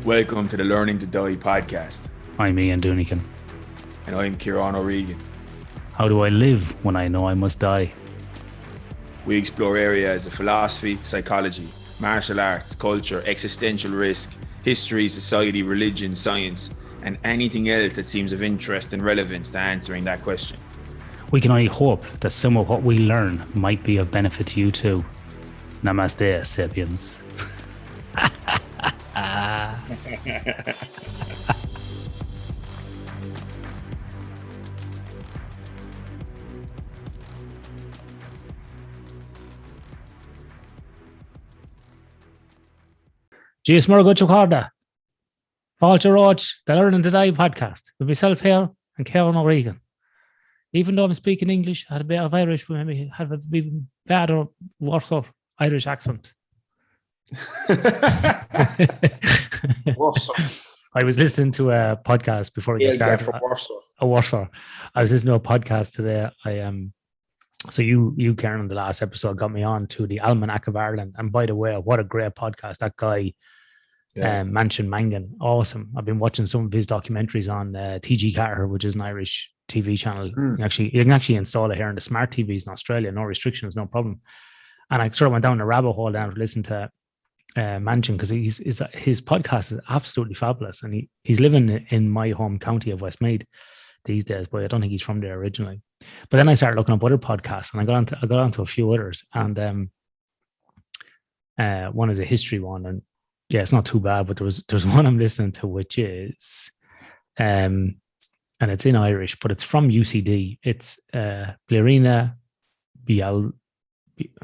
Welcome to the Learning to Die podcast. I'm Ian Doonican. And I'm Kieran O'Regan. How do I live when I know I must die? We explore areas of philosophy, psychology, martial arts, culture, existential risk, history, society, religion, science, and anything else that seems of interest and relevance to answering that question. We can only hope that some of what we learn might be of benefit to you too. Namaste, sapiens. Jeez, more good to call that. Walter Roach, the Learning to Die podcast with myself here and Kieran O'Regan. Even though I'm speaking English, I had a bit of Irish, but maybe have a even better, worse Irish accent. I was listening to a podcast before we get started. I was listening to a podcast today. So you Karen, in the last episode got me on to the Almanac of Ireland, and by the way, what a great podcast that guy, Manchin Mangan, awesome. I've been watching some of his documentaries on TG Carter, which is an Irish TV channel. You can actually install it here in the smart TVs in Australia, no restrictions, no problem. And I sort of went down a rabbit hole down to listen to Manchin, because his podcast is absolutely fabulous, and he's living in my home county of Westmeath these days, but I don't think he's from there originally. But then I started looking up other podcasts, and I got onto a few others, and one is a history one, and yeah, it's not too bad. But there's one I'm listening to, which is and it's in Irish, but it's from UCD. It's Blarina Bial.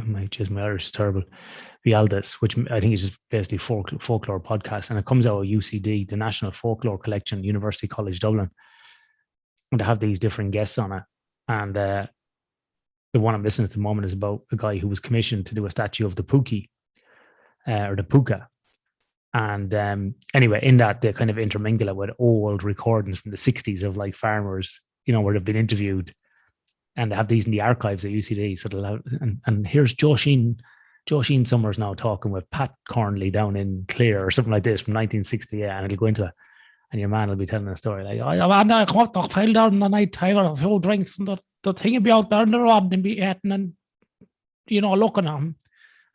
My Irish is terrible. Bialdis, which I think is just basically folklore podcast, and it comes out of UCD, the National Folklore Collection, University College Dublin. And they have these different guests on it. And the one I'm listening to at the moment is about a guy who was commissioned to do a statue of the Pookie, or the Puka. And anyway, in that, they kind of intermingle it with old recordings from the 60s of like farmers, where they've been interviewed. And they have these in the archives at UCD. So they'll have, and here's Josheen Summers now talking with Pat Cornley down in Clare or something like this from 1968. And it'll go into it. And your man will be telling a story like, I got the file down the night time, a few drinks, and the thing will be out there in the rod and be eating and, looking at him.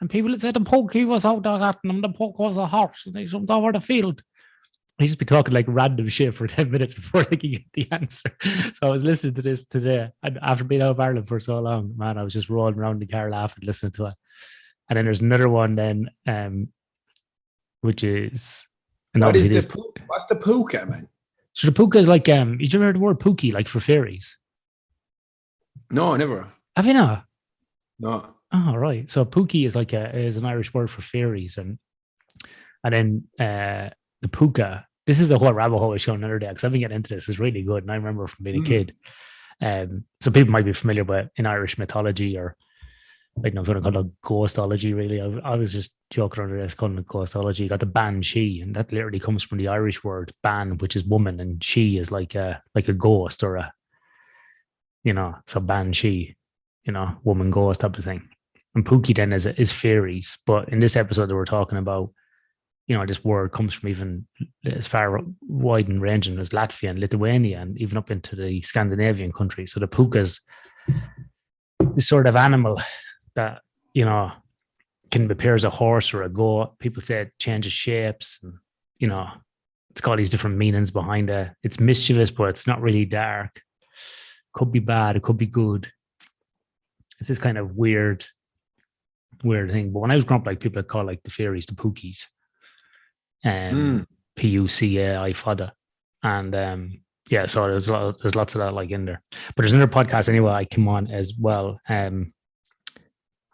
And people would say the Pokey was out there at him, the Poke was a horse, and he jumped over the field. He just be talking like random shit for 10 minutes before they can get the answer. So I was listening to this today, and after being out of Ireland for so long, man, I was just rolling around the car laughing, listening to it. And then there's another one then, which is... What's the puka, man? So the puka is like, did you ever heard the word pookie, like for fairies? No, never. Have you not? No. Oh, right. So pookie is like is an Irish word for fairies, and then the puka. This is a whole rabbit hole I showed another day, because I've been getting into this. It's really good, and I remember from being a kid. So people might be familiar with in Irish mythology, or I don't know if you want to call it ghostology, really. I was just joking under this, calling it ghostology. You got the banshee, and that literally comes from the Irish word ban, which is woman, and she is like a ghost, or a, so banshee, woman ghost type of thing. And pookie then is fairies. But in this episode that we're talking about, this word comes from even as far wide and ranging as Latvia and Lithuania, and even up into the Scandinavian countries. So the puka is this sort of animal that, can appear as a horse or a goat. People say it changes shapes, and, it's got these different meanings behind it. It's mischievous, but it's not really dark. Could be bad, it could be good. It's this kind of weird thing. But when I was growing up, like, people would call like the fairies the pookies. Pucai fada. And so there's lots of that like in there. But there's another podcast anyway I came on as well,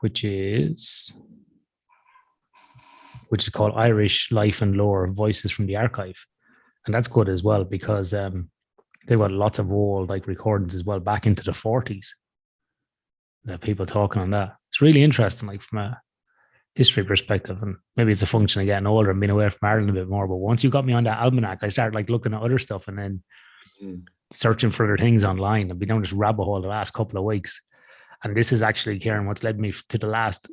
which is called Irish Life and Lore, Voices from the Archive. And that's good as well, because they've got lots of old like recordings as well, back into the 40s. That people talking on that. It's really interesting, like from a history perspective. And maybe it's a function of getting older and being away from Ireland a bit more. But once you got me on that almanac, I started like looking at other stuff, and then searching for other things online. I've been down this rabbit hole the last couple of weeks. And this is actually, Karen, what's led me to the last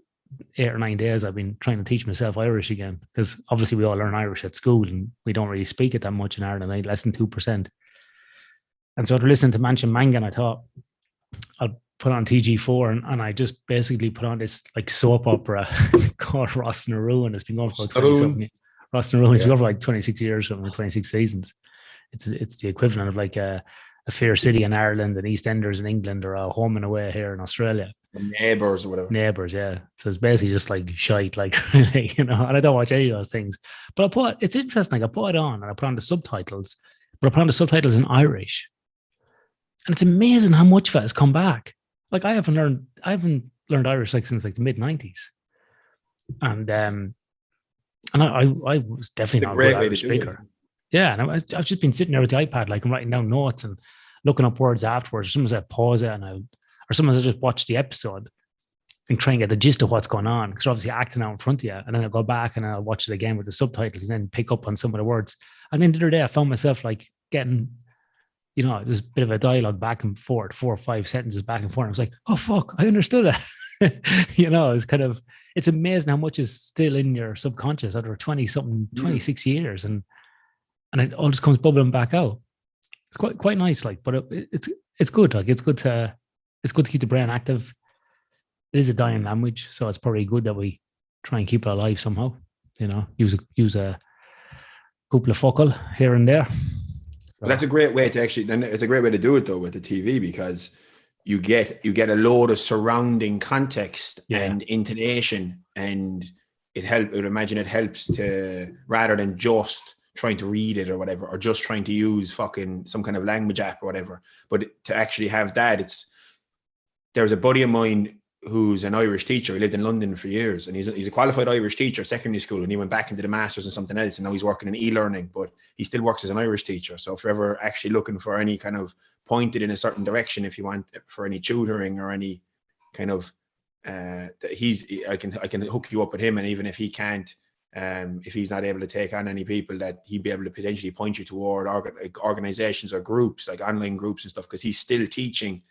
8 or 9 days, I've been trying to teach myself Irish again, because obviously we all learn Irish at school and we don't really speak it that much in Ireland, like less than 2%. And so after listening to Mansion Mangan, I thought I'll put on TG4, and I just basically put on this like soap opera called Ross na Ruin. It's been going for about 20 something. Ross na Ruin, it's been going for like 26 years, something, 26 seasons. It's the equivalent of like a Fair City in Ireland and EastEnders in England, or a Home and Away here in Australia. Neighbours or whatever. Neighbours, yeah. So it's basically just like shite, like really, you know. And I don't watch any of those things. But it's interesting. Like I put it on and I put on the subtitles, but I put on the subtitles in Irish. And it's amazing how much of it has come back. Like I haven't learned Irish like since like the mid-90s. And I was definitely not a good Irish speaker. Yeah, and I've just been sitting there with the iPad, like I'm writing down notes and looking up words afterwards. Someone said pause it, or someone said just watch the episode and try and get the gist of what's going on, because they're obviously acting out in front of you. And then I'll go back and I'll watch it again with the subtitles and then pick up on some of the words. And then the other day I found myself like getting, you know, there's a bit of a dialogue back and forth, 4 or 5 sentences back and forth. I was like, oh fuck, I understood it. You know, it's amazing how much is still in your subconscious after 26 years, and it all just comes bubbling back out. It's quite nice, like, but it's good. Like it's good to keep the brain active. It is a dying language, so it's probably good that we try and keep it alive somehow. You know, use a couple of focal here and there. So. That's a great way to actually. Then it's a great way to do it though with the TV, because you get a load of surrounding context and intonation, and I would imagine it helps to, rather than just trying to read it or whatever, or just trying to use fucking some kind of language app or whatever, but to actually have that. There was a buddy of mine who's an Irish teacher. He lived in London for years, and he's a qualified Irish teacher, secondary school, and he went back into the masters and something else, and now he's working in e-learning, but he still works as an Irish teacher. So if you're ever actually looking for any kind of pointed in a certain direction, if you want for any tutoring or any kind of I can hook you up with him, and even if he can't, if he's not able to take on any people, that he'd be able to potentially point you toward organizations or groups, like online groups and stuff, because he's still teaching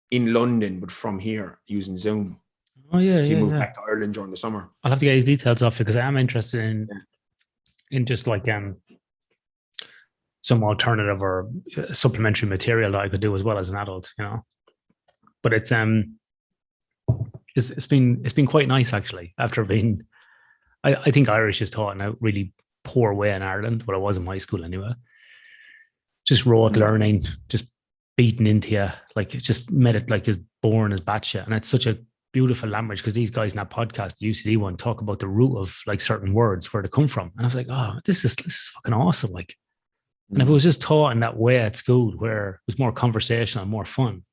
in London, but from here using Zoom. Oh yeah, he moved back to Ireland during the summer. I'll have to get his details off, because I am interested in just like some alternative or supplementary material that I could do as well as an adult, you know. But it's been quite nice actually, after being. I think Irish is taught in a really poor way in Ireland, but it was in my school anyway. Just rote learning, just beaten into you, like it just made it like as boring as batshit. And it's such a beautiful language, because these guys in that podcast, the UCD one, talk about the root of like certain words, where they come from. And I was like, oh, this is fucking awesome. Like, and if it was just taught in that way at school, where it was more conversational and more fun,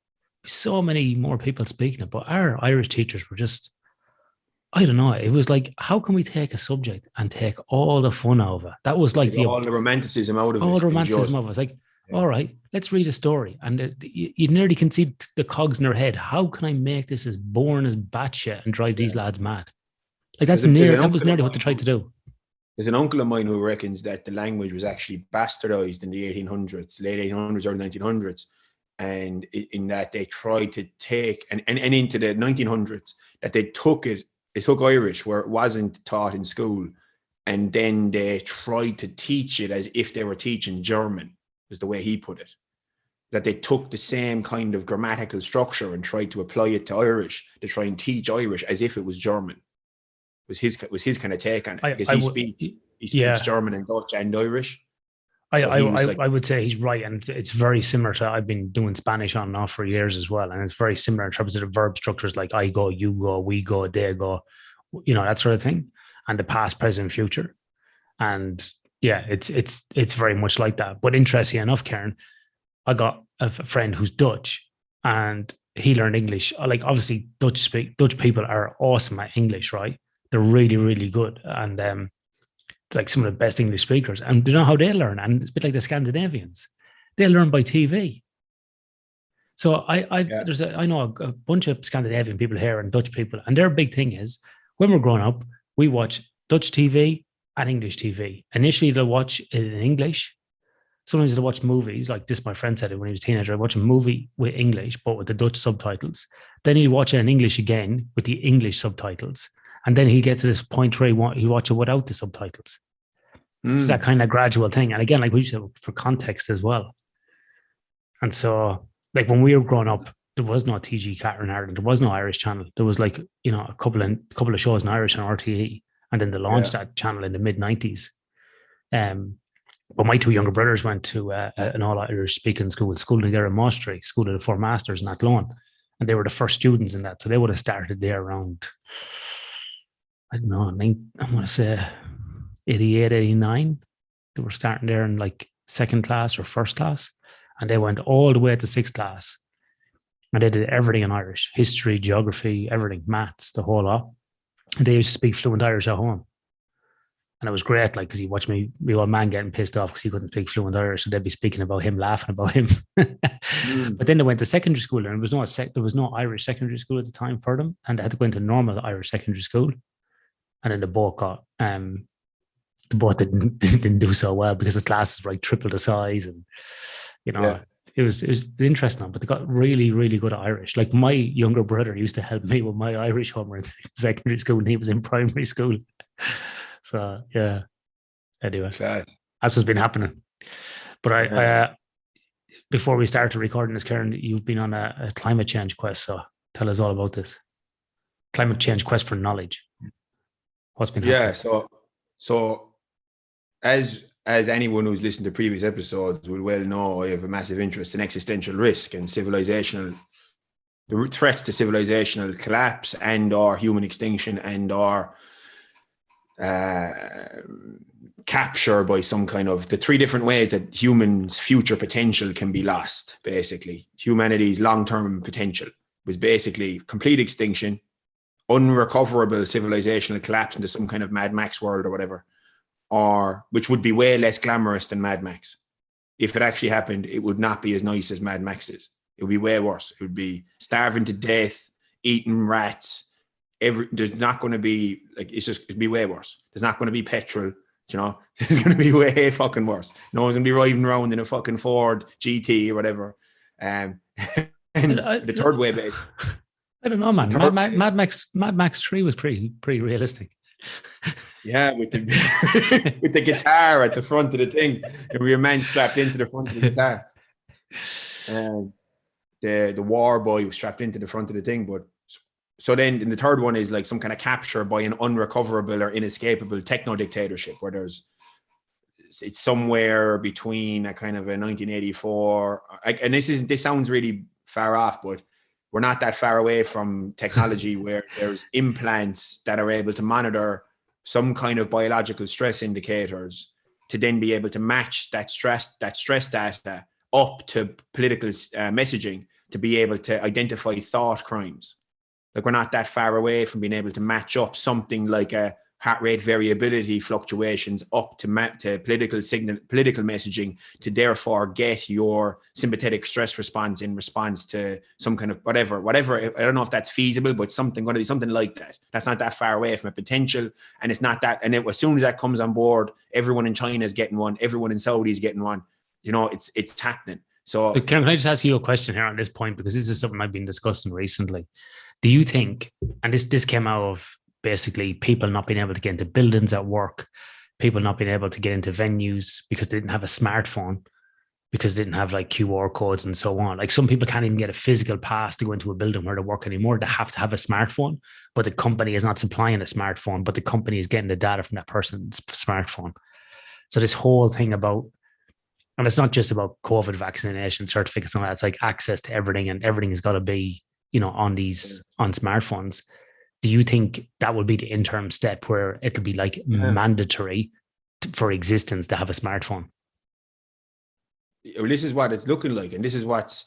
so many more people speaking it. But our Irish teachers were just, I don't know. It was like, how can we take a subject and take all the fun out of it? That was like all the romanticism out of it. All the romanticism of it. It's like, all right, let's read a story. And you nearly can see the cogs in their head. How can I make this as boring as batshit and drive these lads mad? Like that was nearly what they tried to do. There's an uncle of mine who reckons that the language was actually bastardized in the 1800s, late 1800s, early 1900s. And in that they tried to take, and into the 1900s, that they took Irish where it wasn't taught in school, and then they tried to teach it as if they were teaching German, was the way he put it. That they took the same kind of grammatical structure and tried to apply it to Irish, to try and teach Irish as if it was German. Was his kind of take on it, because he speaks German and Dutch and Irish. I would say he's right, and it's very similar to, I've been doing Spanish on and off for years as well, and it's very similar in terms of the verb structures, like I go, you go, we go, they go, you know, that sort of thing, and the past, present, future. And yeah, it's very much like that. But interesting enough, Karen, I got a friend who's Dutch, and he learned English. Like obviously Dutch people are awesome at English, right? They're really, really good, and like some of the best English speakers. And do you know how they learn? And it's a bit like the Scandinavians. They learn by TV. So I know a bunch of Scandinavian people here and Dutch people, and their big thing is, when we're growing up, we watch Dutch TV and English TV. Initially, they'll watch it in English, sometimes I watch movies like this. My friend said it when he was a teenager. I watch a movie with English, but with the Dutch subtitles. Then he'll watch it in English again with the English subtitles. And then he'll get to this point where he watch it without the subtitles. It's that kind of gradual thing. And again, like we said, for context as well. And so, like when we were growing up, there was no TG Cat in Ireland. There was no Irish channel. There was like, you know, a couple of shows in Irish on RTE. And then they launched that channel in the mid-90s. But my two younger brothers went to an all-Irish speaking school together in Moss-Street, School of the Four Masters in Athlone. And they were the first students in that. So they would have started there around, I don't know, I want to say 88, 89. They were starting there in like second class or first class. And they went all the way to sixth class. And they did everything in Irish, history, geography, everything, maths, the whole lot. And they used to speak fluent Irish at home. And it was great, like, because he watched me, the old man getting pissed off because he couldn't speak fluent Irish. So they'd be speaking about him, laughing about him. But then they went to secondary school, and there was no Irish secondary school at the time for them. And they had to go into normal Irish secondary school. And then the both didn't do so well because the classes were like triple the size. And, you know, it was interesting, but they got really, really good at Irish. Like my younger brother used to help me with my Irish homework in secondary school, and he was in primary school. So yeah, anyway, that's what's been happening. But I before we started recording this, Karen, you've been on a climate change quest. So tell us all about this climate change quest for knowledge. What's been happening? Yeah, so as anyone who's listened to previous episodes will well know, I have a massive interest in existential risk and the threats to civilizational collapse and or human extinction and or capture by some kind of the three different ways that humans' future potential can be lost. Basically, humanity's long-term potential was basically complete extinction, unrecoverable civilizational collapse into some kind of Mad Max world or whatever, or which would be way less glamorous than Mad Max. If it actually happened, it would not be as nice as Mad Max is. It would be way worse. It would be starving to death, eating rats. There's not going to be like it'd be way worse. There's not going to be petrol, you know. It's going to be way fucking worse. No one's going to be riding around in a fucking Ford GT or whatever. And the third way, basically. I don't know, man. Mad Max 3 was pretty realistic. Yeah, with the guitar at the front of the thing, and with your man strapped into the front of the guitar. The war boy was strapped into the front of the thing, but. So then in the third one is like some kind of capture by an unrecoverable or inescapable techno dictatorship where it's somewhere between a kind of a 1984 and this sounds really far off, but we're not that far away from technology where there's implants that are able to monitor some kind of biological stress indicators to then be able to match that stress data up to political messaging to be able to identify thought crimes. Like we're not that far away from being able to match up something like a heart rate variability fluctuations up to political messaging to therefore get your sympathetic stress response in response to some kind of whatever. I don't know if that's feasible, but going to be something like that. That's not that far away from a potential, and it's not that. And as soon as that comes on board, everyone in China is getting one. Everyone in Saudi is getting one. You know, it's happening. So can I just ask you a question here on this point, because this is something I've been discussing recently. Do you think, and this came out of basically people not being able to get into buildings at work, people not being able to get into venues because they didn't have a smartphone, because they didn't have like QR codes and so on. Like some people can't even get a physical pass to go into a building where they work anymore. They have to have a smartphone, but the company is not supplying a smartphone, but the company is getting the data from that person's smartphone. So this whole thing about, and it's not just about COVID vaccination certificates and all that, it's like access to everything, and everything has got to be, you know, on smartphones. Do you think that will be the interim step where it'll be like mandatory for existence to have a smartphone? Well, this is what it's looking like, and this is what's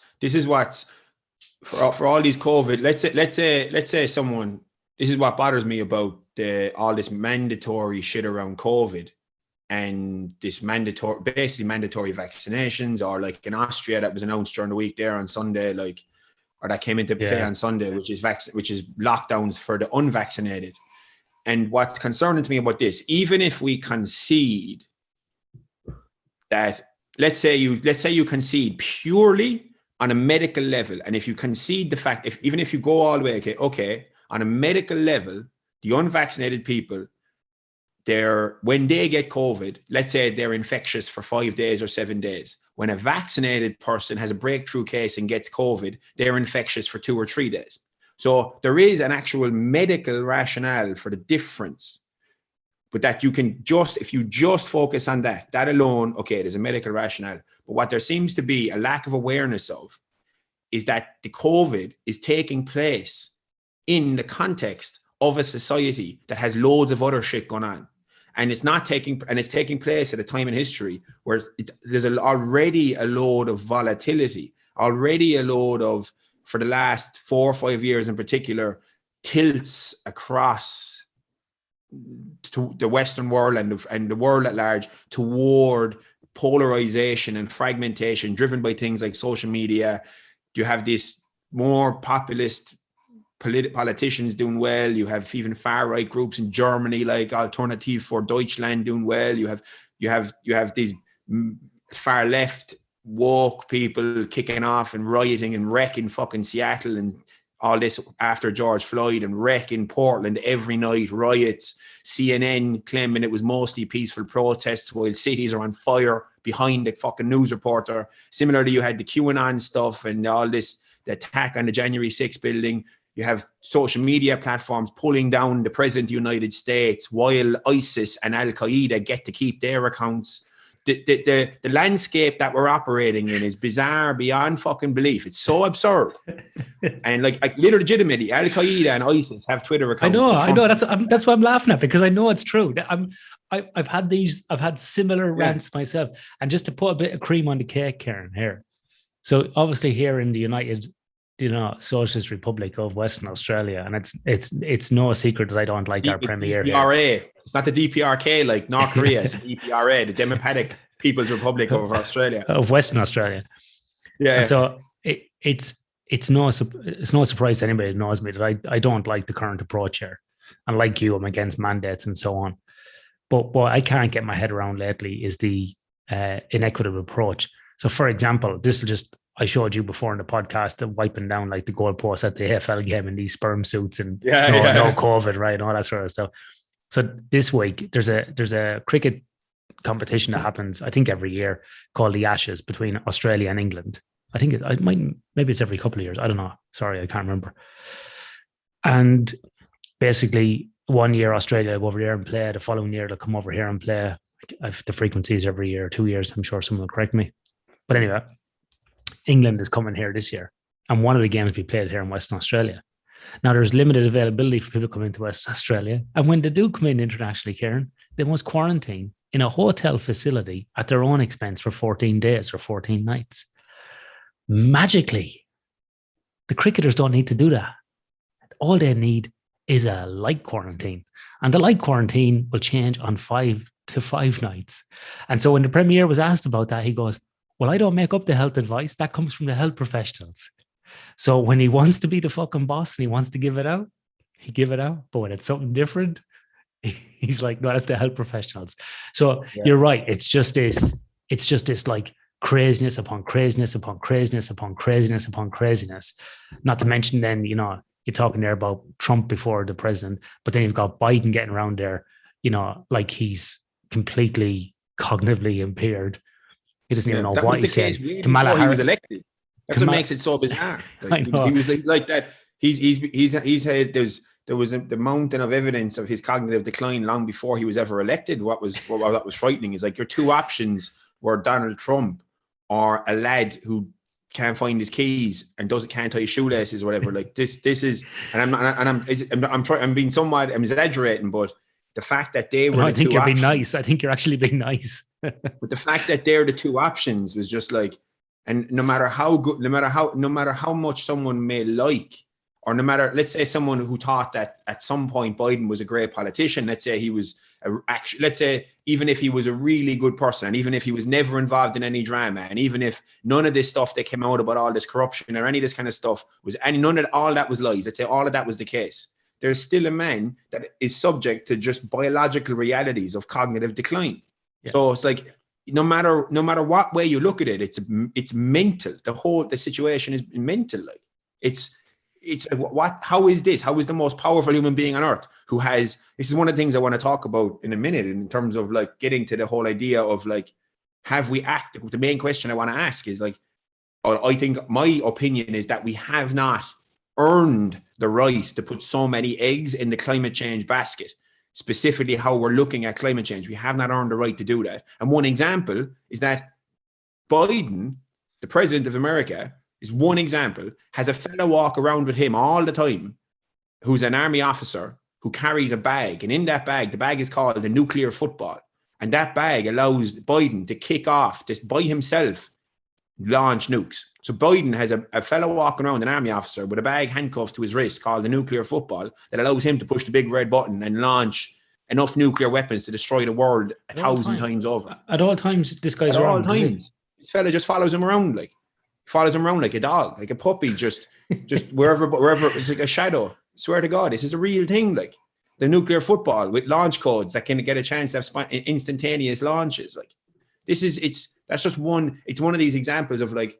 for all these COVID. Let's say someone. This is what bothers me about all this mandatory shit around COVID, and this basically mandatory vaccinations, or like in Austria that was announced during the week there on Sunday, like. Or that came into play on Sunday, which is lockdowns for the unvaccinated. And what's concerning to me about this, even if we concede that let's say you concede purely on a medical level, and if you concede the fact, even if you go all the way, okay, on a medical level, the unvaccinated people, when they get COVID, let's say they're infectious for 5 days or 7 days. When a vaccinated person has a breakthrough case and gets COVID, they're infectious for 2 or 3 days. So there is an actual medical rationale for the difference. But that you can if you just focus on that alone, okay, there's a medical rationale. But what there seems to be a lack of awareness of is that the COVID is taking place in the context of a society that has loads of other shit going on. And it's taking place at a time in history where there's already a load of volatility, already a load of, for the last 4 or 5 years in particular, tilts across to the Western world and the world at large toward polarization and fragmentation driven by things like social media. You have this more populist politicians doing well. You have even far right groups in Germany like Alternative for Deutschland doing well. You have these far left woke people kicking off and rioting and wrecking fucking Seattle and all this after George Floyd, and wrecking Portland every night, riots, CNN claiming it was mostly peaceful protests while cities are on fire behind the fucking news reporter. Similarly, you had the QAnon stuff and all this, the attack on the January 6th building. You have social media platforms pulling down the president of the United States while ISIS and Al-Qaeda get to keep their accounts. The landscape that we're operating in is bizarre beyond fucking belief. It's so absurd. And like literally, legitimately, Al-Qaeda and ISIS have Twitter accounts. I know. That's what I'm laughing at, because I know it's true. I've had similar rants myself. And just to put a bit of cream on the cake, Karen, here. So obviously here in the United, Socialist Republic of Western Australia, and it's no secret that I don't like our premier DPRA. Here. It's not the DPRK like North Korea. It's the DPRA, the Democratic People's Republic of Australia, of Western Australia. Yeah. And so it's no surprise to anybody who knows me that I don't like the current approach here, and like you, I'm against mandates and so on. But what I can't get my head around lately is the inequitable approach. So, for example, I showed you before in the podcast of wiping down like the goalposts at the AFL game in these sperm suits and no COVID, right? And all that sort of stuff. So this week there's a cricket competition that happens, I think, every year called the Ashes between Australia and England. I think maybe it's every couple of years. I don't know. Sorry, I can't remember. And basically 1 year Australia will go over there and play. The following year they'll come over here and play. The frequencies every year, 2 years. I'm sure someone will correct me. But anyway, England is coming here this year, and one of the games will be played here in Western Australia. Now, there's limited availability for people coming to Western Australia, and when they do come in internationally, Kieran, they must quarantine in a hotel facility at their own expense for 14 days or 14 nights. Magically, the cricketers don't need to do that. All they need is a light quarantine, and the light quarantine will change on 5 to 5 nights. And so when the Premier was asked about that, he goes, well, I don't make up the health advice. That comes from the health professionals. So when he wants to be the fucking boss and he wants to give it out, he give it out. But when it's something different, he's like, no, that's the health professionals. So you're right. It's just this like craziness upon craziness upon craziness upon craziness upon craziness. Not to mention then, you're talking there about Trump before the president, but then you've got Biden getting around there, like he's completely cognitively impaired. He doesn't even know what he said. Kamala Harris was elected. That's what makes it so bizarre. Like, he was like that. He's had there was the mountain of evidence of his cognitive decline long before he was ever elected. What was frightening is like your two options were Donald Trump or a lad who can't find his keys and can't tie his shoelaces or whatever. Like this is, and I'm being somewhat, I'm exaggerating, but the fact that they were, I think you're being nice. I think you're actually being nice. But the fact that they're the two options was just like, and no matter how good, no matter how much someone may like, or no matter, let's say someone who thought that at some point Biden was a great politician, let's say he was let's say even if he was a really good person, and even if he was never involved in any drama, and even if none of this stuff that came out about all this corruption or any of this kind of stuff was, and all that was lies, let's say all of that was the case, there's still a man that is subject to just biological realities of cognitive decline. Yeah. So it's like no matter what way you look at it, it's mental. The situation is mental. Like it's how is this? How is the most powerful human being on earth who has, this is one of the things I want to talk about in a minute in terms of like getting to the whole idea of like, have we acted? The main question I want to ask is like, I think my opinion is that we have not earned the right to put so many eggs in the climate change basket, specifically how we're looking at climate change. We have not earned the right to do that. And one example is that Biden, the president of America, is one example, has a fellow walk around with him all the time who's an army officer who carries a bag. And in that bag, the bag is called the nuclear football. And that bag allows Biden to kick off, just by himself, launch nukes. So Biden has a fellow walking around, an army officer, with a bag handcuffed to his wrist called the nuclear football that allows him to push the big red button and launch enough nuclear weapons to destroy the world 1,000 times over. At all times, this guy's wrong. At all times. This fella just follows him around like. Follows him around like a dog, like a puppy, just wherever it's like a shadow. Swear to God, this is a real thing. Like the nuclear football with launch codes that can get a chance to have instantaneous launches. Like that's just one. It's one of these examples of like,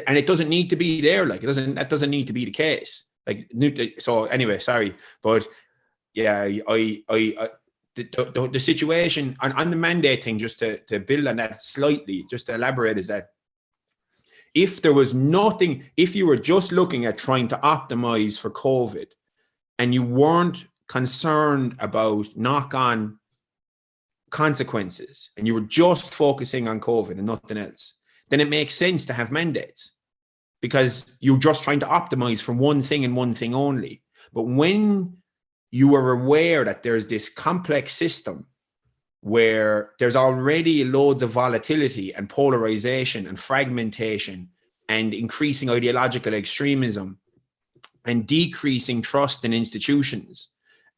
and it doesn't need to be there. Like that doesn't need to be the case. Like so. Anyway, sorry, but yeah, the situation on the mandate thing, just to build on that slightly, just to elaborate, is that if there was nothing, if you were just looking at trying to optimize for COVID and you weren't concerned about knock-on consequences and you were just focusing on COVID and nothing else, then it makes sense to have mandates because you're just trying to optimize for one thing and one thing only. But when you are aware that there's this complex system where there's already loads of volatility and polarization and fragmentation and increasing ideological extremism and decreasing trust in institutions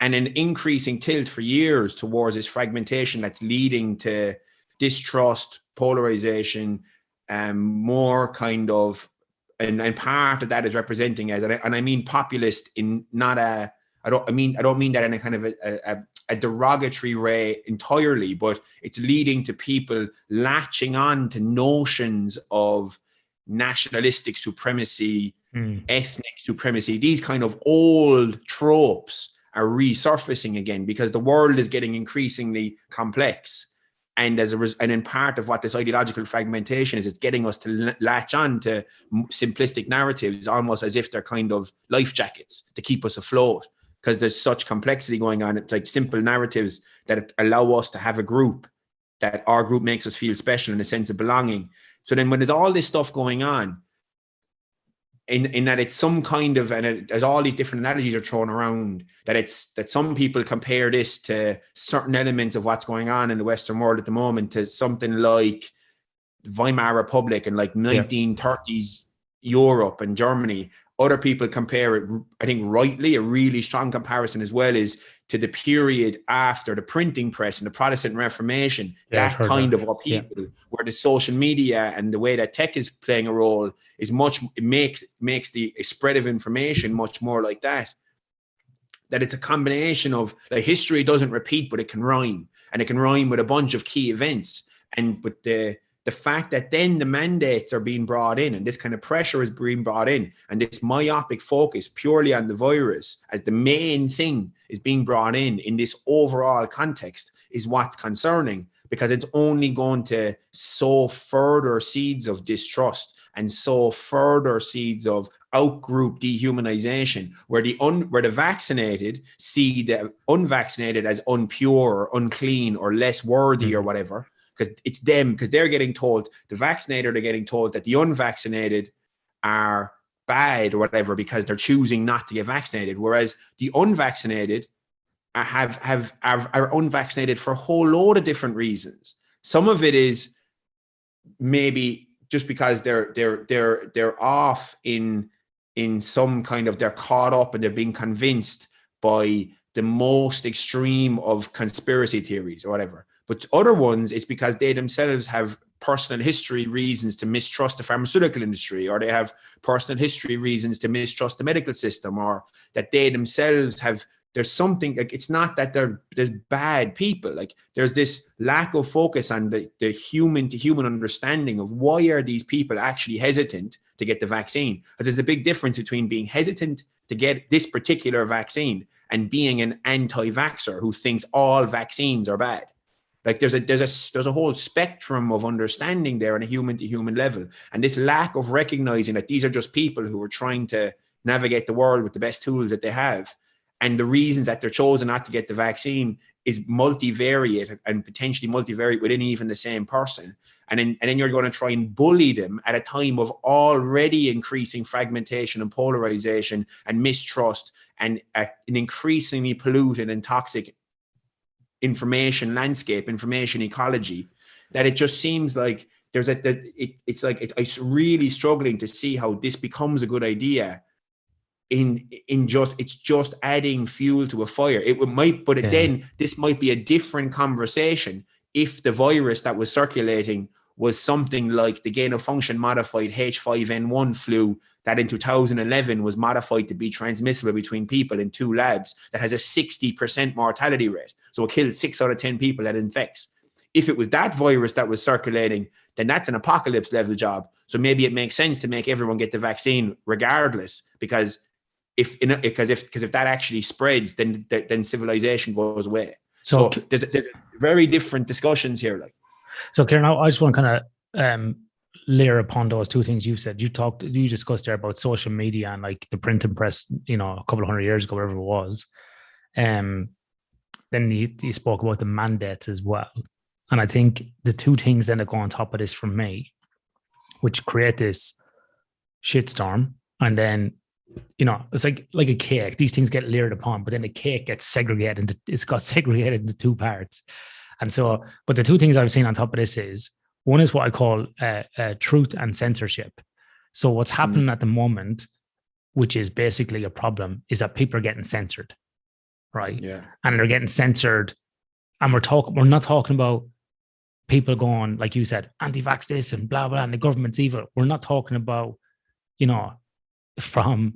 and an increasing tilt for years towards this fragmentation that's leading to distrust, polarization, more kind of, and part of that is representing as, and I mean populist in not a, I don't mean that in a kind of a derogatory way entirely, but it's leading to people latching on to notions of nationalistic supremacy, ethnic supremacy. These kind of old tropes are resurfacing again because the world is getting increasingly complex. And and in part of what this ideological fragmentation is, it's getting us to latch on to simplistic narratives, almost as if they're kind of life jackets to keep us afloat. Because there's such complexity going on. It's like simple narratives that allow us to have a group, that our group makes us feel special and a sense of belonging. So then when there's all this stuff going on, in that it's some kind of, and there's all these different analogies are thrown around, that some people compare this to certain elements of what's going on in the Western world at the moment to something like Weimar Republic and like 1930s Europe and Germany. Other people compare it, I think rightly, a really strong comparison as well is to the period after the printing press and the Protestant Reformation, that kind of upheaval, where the social media and the way that tech is playing a role is it makes the spread of information much more like that. That it's a combination of, like, history doesn't repeat, but it can rhyme, and it can rhyme with a bunch of key events. And but the fact that then the mandates are being brought in and this kind of pressure is being brought in and this myopic focus purely on the virus as the main thing is being brought in this overall context is what's concerning, because it's only going to sow further seeds of distrust and sow further seeds of out-group dehumanization, where the vaccinated see the unvaccinated as unpure or unclean or less worthy or whatever. Because it's them, because they're getting told, the vaccinated are getting told that the unvaccinated are bad or whatever because they're choosing not to get vaccinated. Whereas the unvaccinated are unvaccinated for a whole load of different reasons. Some of it is maybe just because they're off in some kind of, they're caught up and they're being convinced by the most extreme of conspiracy theories or whatever. But other ones, it's because they themselves have personal history reasons to mistrust the pharmaceutical industry, or they have personal history reasons to mistrust the medical system, or that they themselves have there's something like, it's not that there's bad people. Like there's this lack of focus on the human to human understanding of why are these people actually hesitant to get the vaccine. Because there's a big difference between being hesitant to get this particular vaccine and being an anti-vaxxer who thinks all vaccines are bad. Like there's a whole spectrum of understanding there on a human to human level. And this lack of recognizing that these are just people who are trying to navigate the world with the best tools that they have. And the reasons that they're chosen not to get the vaccine is multivariate and potentially multivariate within even the same person. And then you're going to try and bully them at a time of already increasing fragmentation and polarization and mistrust and an increasingly polluted and toxic information landscape, information ecology, that it just seems like it's really struggling to see how this becomes a good idea. It's just adding fuel to a fire. Then this might be a different conversation if the virus that was circulating was something like the gain of function modified H5N1 flu that in 2011 was modified to be transmissible between people in 2 labs that has a 60% mortality rate. So it kills 6 out of 10 people that infects. If it was that virus that was circulating, then that's an apocalypse level job. So maybe it makes sense to make everyone get the vaccine regardless, because if that actually spreads, then civilization goes away. So there's very different discussions here. Like, so Kieran, I just want to kind of layer upon those two things you said. You discussed there about social media and like the print and press, a couple of 100 years ago, whatever it was. Then you spoke about the mandates as well. And I think the two things then that go on top of this for me, which create this shitstorm, and then it's like a cake. These things get layered upon, but then the cake gets segregated. It's got segregated into 2 parts. And so, but the 2 things I've seen on top of this is, one is what I call truth and censorship. So what's happening at the moment, which is basically a problem, is that people are getting censored, right? Yeah. And they're getting censored. And we're not talking about people going, like you said, anti-vax this and blah, blah, and the government's evil. We're not talking about, from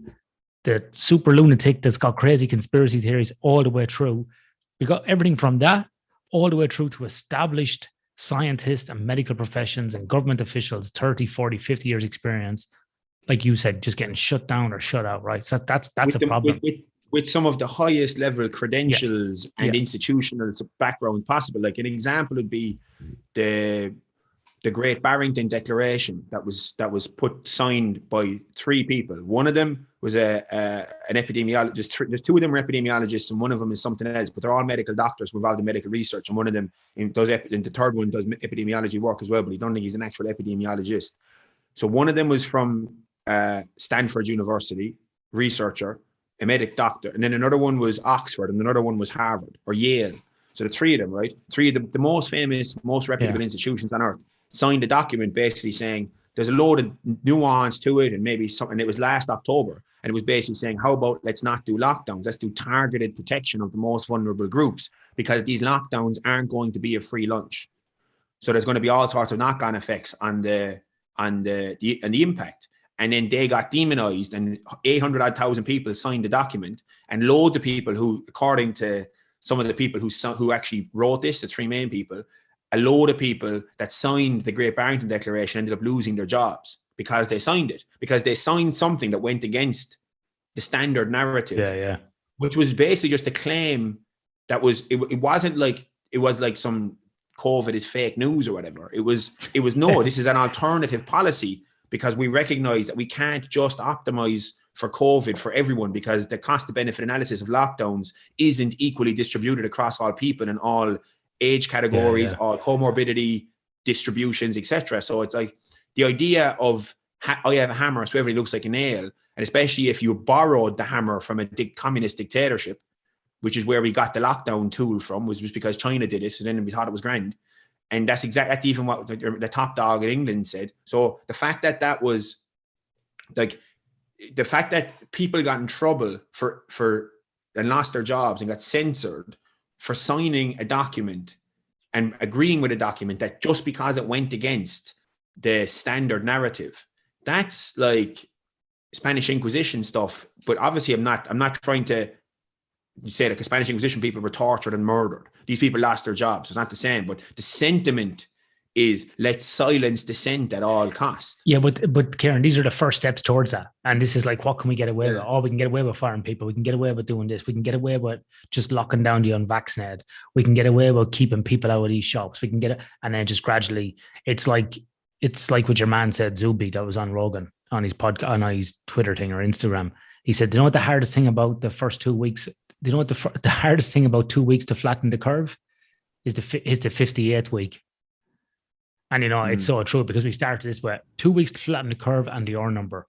the super lunatic that's got crazy conspiracy theories all the way through. We got everything from that all the way through to established scientists and medical professions and government officials, 30, 40, 50 years experience, like you said, just getting shut down or shut out, right? So that's a problem. With some of the highest level credentials and institutional background possible. Like an example would be the Great Barrington Declaration that was signed by 3 people. One of them was an epidemiologist. There's 2 of them are epidemiologists, and one of them is something else. But they're all medical doctors involved in medical research, and one of them does. And the third one does epidemiology work as well, but I don't think he's an actual epidemiologist. So one of them was from Stanford University, researcher, a medic doctor, and then another one was Oxford, and another one was Harvard or Yale. So the 3 of them, right? 3 of the most famous, most reputable institutions on earth signed a document basically saying there's a load of nuance to it, and maybe something. It was last October, and it was basically saying, how about let's not do lockdowns, let's do targeted protection of the most vulnerable groups, because these lockdowns aren't going to be a free lunch. So there's going to be all sorts of knock-on effects on the impact. And then they got demonized, and 800,000 people signed the document, and loads of people who, according to some of the people who actually wrote this, the 3 main people, a load of people that signed the Great Barrington Declaration ended up losing their jobs because they signed it, because they signed something that went against the standard narrative, which was basically just a claim that it wasn't like, it was like some COVID is fake news or whatever. It was no, this is an alternative policy, because we recognize that we can't just optimize for COVID for everyone, because the cost to benefit analysis of lockdowns isn't equally distributed across all people and all age categories, all comorbidity distributions, etc. So it's like the idea of I have a hammer, so everybody looks like a nail, and especially if you borrowed the hammer from a communist dictatorship, which is where we got the lockdown tool from, was because China did it, so then we thought it was grand. And that's even what the top dog in England said. So the fact that was like, the fact that people got in trouble for and lost their jobs and got censored for signing a document and agreeing with a document that just because it went against the standard narrative, that's like Spanish Inquisition stuff. But obviously I'm not trying to you say like the Spanish Inquisition people were tortured and murdered. These people lost their jobs. It's not the same, but the sentiment is let's silence dissent at all cost. Yeah, but Kieran, these are the first steps towards that. And this is like, what can we get away with? Oh, we can get away with firing people. We can get away with doing this. We can get away with just locking down the unvaccinated. We can get away with keeping people out of these shops. We can get it, and then just gradually, it's like what your man said, Zuby, that was on Rogan on his podcast, on his Twitter thing or Instagram. He said, "Do you know what the hardest thing about the first 2 weeks? Do you know what the hardest thing about 2 weeks to flatten the curve is the 58th week." And, it's so true, because we started this way, 2 weeks to flatten the curve, and the R number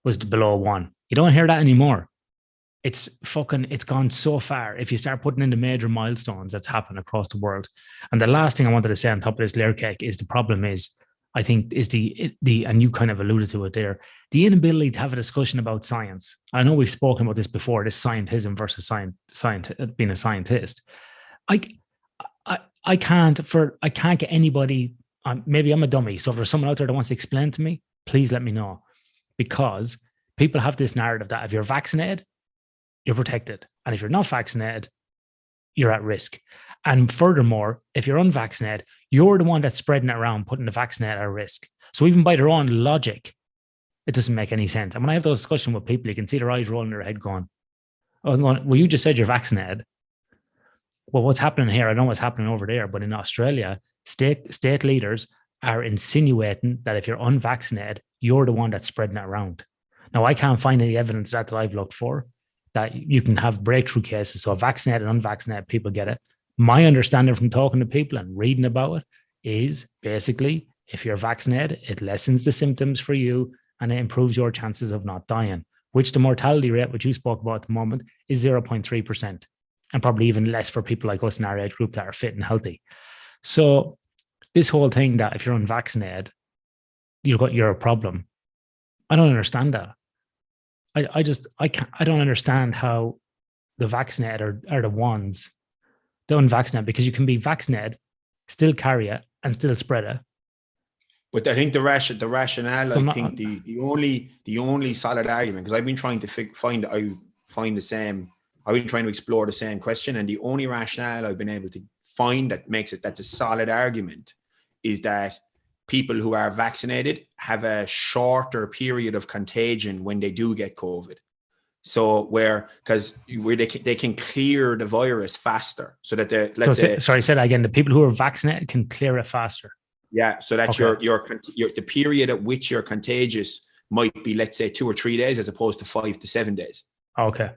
was below 1. You don't hear that anymore. It's gone so far. If you start putting in the major milestones that's happened across the world. And the last thing I wanted to say on top of this layer cake is, the problem is, I think, is the and you kind of alluded to it there, the inability to have a discussion about science. I know we've spoken about this before, this scientism versus being a scientist. I can't get anybody. Maybe I'm a dummy. So if there's someone out there that wants to explain to me, please let me know. Because people have this narrative that if you're vaccinated, you're protected. And if you're not vaccinated, you're at risk. And furthermore, if you're unvaccinated, you're the one that's spreading it around, putting the vaccinated at risk. So even by their own logic, it doesn't make any sense. And when I have those discussions with people, you can see their eyes rolling their head going, well, you just said you're vaccinated. Well, what's happening here? I know what's happening over there, but in Australia, state leaders are insinuating that if you're unvaccinated, you're the one that's spreading it around. Now, I can't find any evidence that I've looked for that you can have breakthrough cases. So vaccinated and unvaccinated people get it. My understanding from talking to people and reading about it is basically, if you're vaccinated, it lessens the symptoms for you and it improves your chances of not dying, which the mortality rate, which you spoke about at the moment, is 0.3%, and probably even less for people like us in our age group that are fit and healthy. So this whole thing that if you're unvaccinated, you're a problem. I don't understand that. I don't understand how the vaccinated are the ones, the unvaccinated, because you can be vaccinated, still carry it, and still spread it. But I think the rationale, so the only solid argument, because I've been trying to find the same. I've been trying to explore the same question, and the only rationale I've been able to find that's a solid argument is that people who are vaccinated have a shorter period of contagion when they do get COVID. So because they can clear the virus faster, so that say that again. The people who are vaccinated can clear it faster. Yeah, so that the period at which you're contagious might be, let's say, 2 or 3 days as opposed to 5 to 7 days. Okay.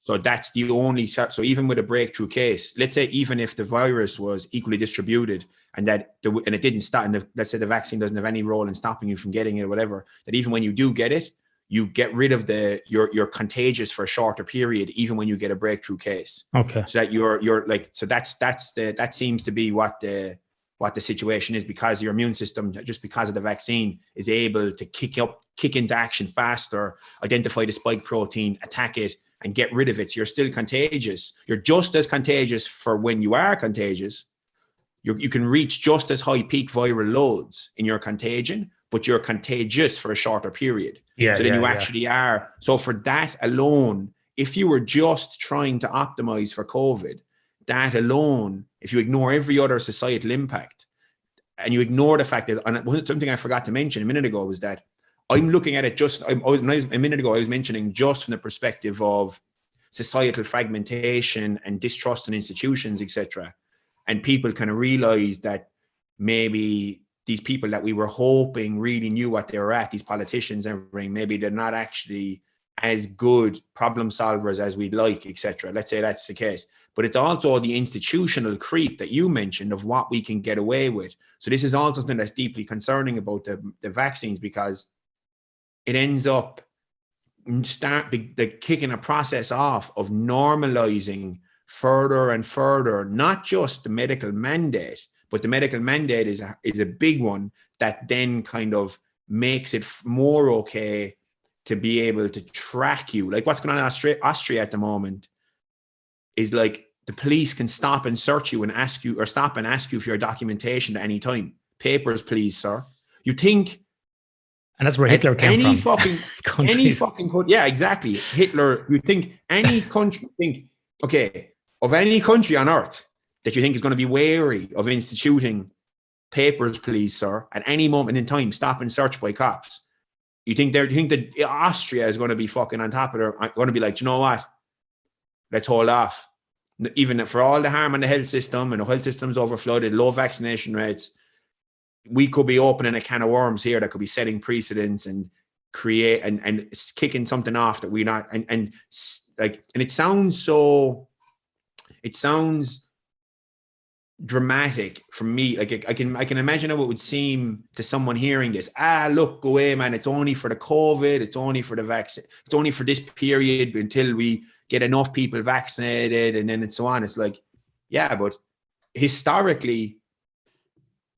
So that's the only. So even with a breakthrough case, let's say even if the virus was equally distributed and it didn't stop, and let's say the vaccine doesn't have any role in stopping you from getting it or whatever, that even when you do get it, you get rid of you're contagious for a shorter period, even when you get a breakthrough case. Okay. So that you're like, so that seems to be what the situation is, because your immune system, just because of the vaccine, is able to kick into action faster, identify the spike protein, attack it, and get rid of it. So you're still contagious. You're just as contagious for when you are contagious. You can reach just as high peak viral loads in your contagion, but you're contagious for a shorter period. Yeah. So then you actually are. So for that alone, if you were just trying to optimize for COVID, that alone, if you ignore every other societal impact, and you ignore the fact that, and something I forgot to mention a minute ago was that I'm looking at it a minute ago, I was mentioning just from the perspective of societal fragmentation and distrust in institutions, etc. And people kind of realize that maybe these people that we were hoping really knew what they were at, these politicians and everything, maybe they're not actually as good problem solvers as we'd like, etc. Let's say that's the case. But it's also the institutional creep that you mentioned of what we can get away with. So this is also something that's deeply concerning about the vaccines, because it ends up kicking a process off of normalizing further and further, not just the medical mandate, but the medical mandate is a big one that then kind of makes it more okay to be able to track you. Like what's going on in Austria at the moment is like the police can stop and search you and ask you for your documentation at any time. Papers, please, sir. You think... And that's where Hitler came from. Any fucking country. Yeah, exactly. Hitler, you think any country, okay, of any country on earth that you think is going to be wary of instituting papers, please, sir, at any moment in time, stop and search by cops. You think that Austria is going to be fucking on top of it, going to be like, you know what? Let's hold off. Even for all the harm on the health system, and the health system's overflooded, low vaccination rates, we could be opening a can of worms here that could be setting precedents and create and kicking something off that we're not, and it sounds dramatic for me. Like I can imagine how it would seem to someone hearing this. Look, go away, man. It's only for the COVID. It's only for the vaccine. It's only for this period until we get enough people vaccinated, and then it's so on. It's like, yeah, but historically,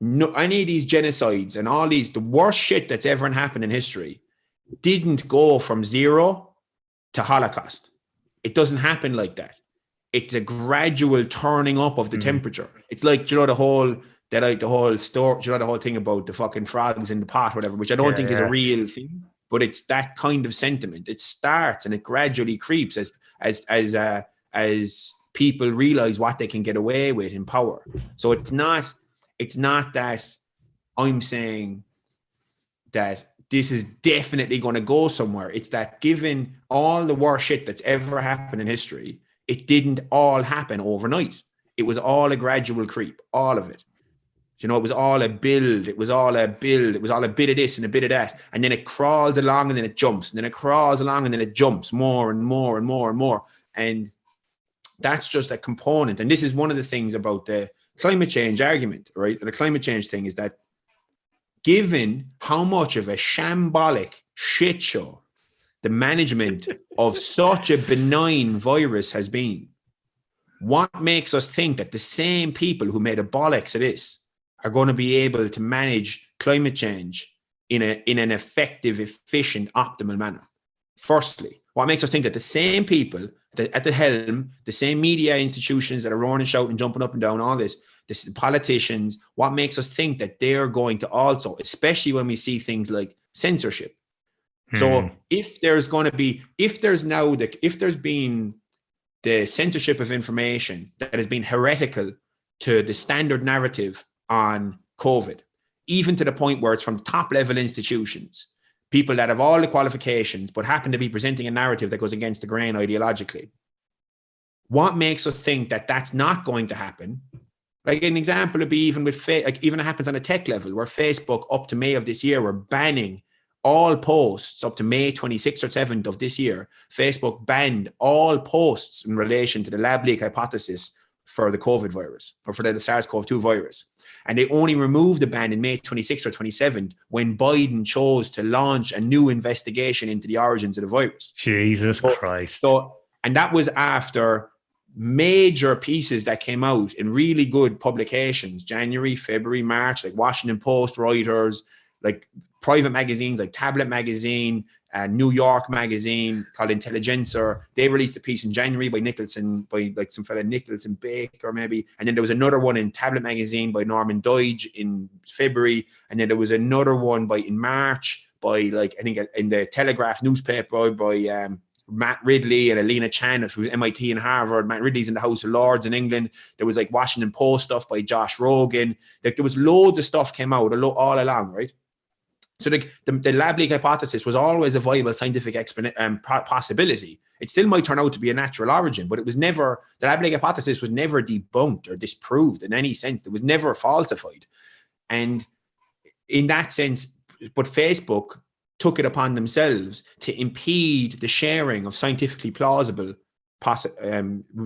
no, any of these genocides and all these, the worst shit that's ever happened in history didn't go from zero to Holocaust. It doesn't happen like that. It's a gradual turning up of the temperature. It's like, the whole story, the whole thing about the fucking frogs in the pot, or whatever, which I don't think is a real thing, but it's that kind of sentiment. It starts and it gradually creeps as people realize what they can get away with in power. So it's not that I'm saying that this is definitely going to go somewhere. It's that given all the worst shit that's ever happened in history, it didn't all happen overnight. It was all a gradual creep, all of it. It was all a build. It was all a bit of this and a bit of that. And then it crawls along and then it jumps. And then it crawls along and then it jumps more and more and more and more. And that's just a component. And this is one of the things about the climate change argument, right? The climate change thing is that given how much of a shambolic shit show the management of such a benign virus has been, what makes us think that the same people who made a bollocks of this are going to be able to manage climate change in an effective, efficient, optimal manner? Firstly, what makes us think that the same people at the helm, the same media institutions that are roaring and shouting, jumping up and down, all this, the politicians, what makes us think that they're going to also, especially when we see things like censorship. So if there's been the censorship of information that has been heretical to the standard narrative on COVID, even to the point where it's from top level institutions, people that have all the qualifications but happen to be presenting a narrative that goes against the grain ideologically, what makes us think that that's not going to happen? Like an example would be even it happens on a tech level, where Facebook up to May of this year were banning all posts up to May 26th or 7th of this year. Facebook banned all posts in relation to the lab leak hypothesis for the COVID virus, or for the SARS-CoV-2 virus. And they only removed the ban in May 26th or 27th when Biden chose to launch a new investigation into the origins of the virus. Jesus Christ. And that was after major pieces that came out in really good publications, January, February, March, like Washington Post writers, like private magazines like Tablet Magazine, New York Magazine called Intelligencer. They released a piece in January by some fella Nicholson Baker maybe. And then there was another one in Tablet Magazine by Norman Doidge in February. And then there was another one in March by I think in the Telegraph newspaper by Matt Ridley and Alina Chan from MIT and Harvard. Matt Ridley's in the House of Lords in England. There was Washington Post stuff by Josh Rogan. There was loads of stuff came out all along, right? So the lab leak hypothesis was always a viable scientific possibility. It still might turn out to be a natural origin, but the lab leak hypothesis was never debunked or disproved in any sense. It was never falsified. And in that sense, but Facebook took it upon themselves to impede the sharing of scientifically plausible,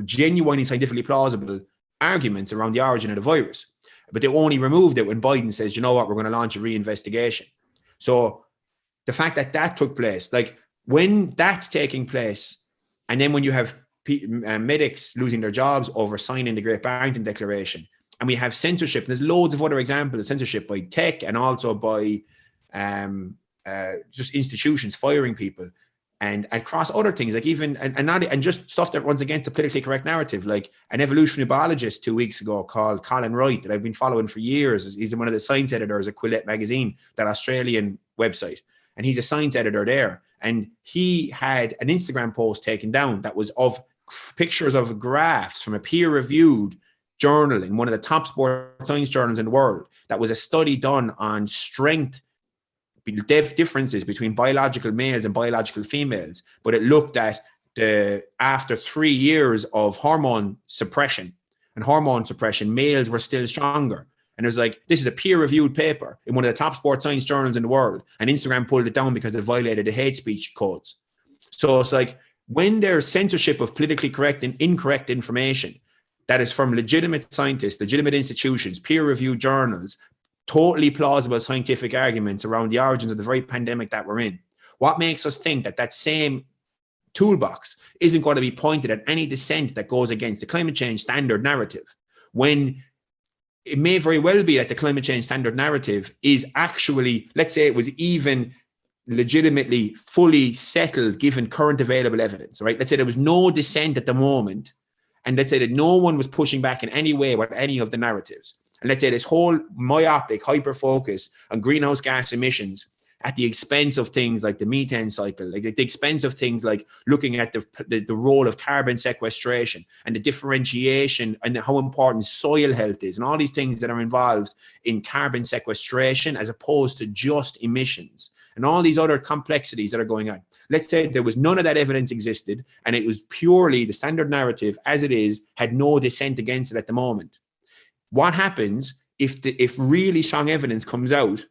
genuinely scientifically plausible arguments around the origin of the virus. But they only removed it when Biden says, you know what, we're going to launch a reinvestigation. So the fact that took place, when that's taking place, and then when you have medics losing their jobs over signing the Great Barrington Declaration, and we have censorship, there's loads of other examples of censorship by tech and also by just institutions firing people, and across other things, and just stuff that runs against the politically correct narrative, like an evolutionary biologist 2 weeks ago called Colin Wright that I've been following for years. He's one of the science editors at Quillette Magazine, that Australian website, and he's a science editor there. And he had an Instagram post taken down that was of pictures of graphs from a peer-reviewed journal in one of the top sports science journals in the world. That was a study done on strength differences between biological males and biological females, but it looked at after 3 years of hormone suppression, males were still stronger. And it was like, this is a peer-reviewed paper in one of the top sports science journals in the world, and Instagram pulled it down because it violated the hate speech codes. So it's like, when there's censorship of politically correct and incorrect information that is from legitimate scientists, legitimate institutions, peer-reviewed journals, totally plausible scientific arguments around the origins of the very pandemic that we're in, what makes us think that that same toolbox isn't going to be pointed at any dissent that goes against the climate change standard narrative, when it may very well be that the climate change standard narrative is actually, let's say it was even legitimately fully settled given current available evidence, right? Let's say there was no dissent at the moment, and let's say that no one was pushing back in any way with any of the narratives. And let's say this whole myopic hyper-focus on greenhouse gas emissions at the expense of things like the methane cycle, like at the expense of things like looking at the role of carbon sequestration and the differentiation and how important soil health is and all these things that are involved in carbon sequestration as opposed to just emissions and all these other complexities that are going on. Let's say there was none of that evidence existed and it was purely the standard narrative as it is, had no dissent against it at the moment. What happens if really strong evidence comes out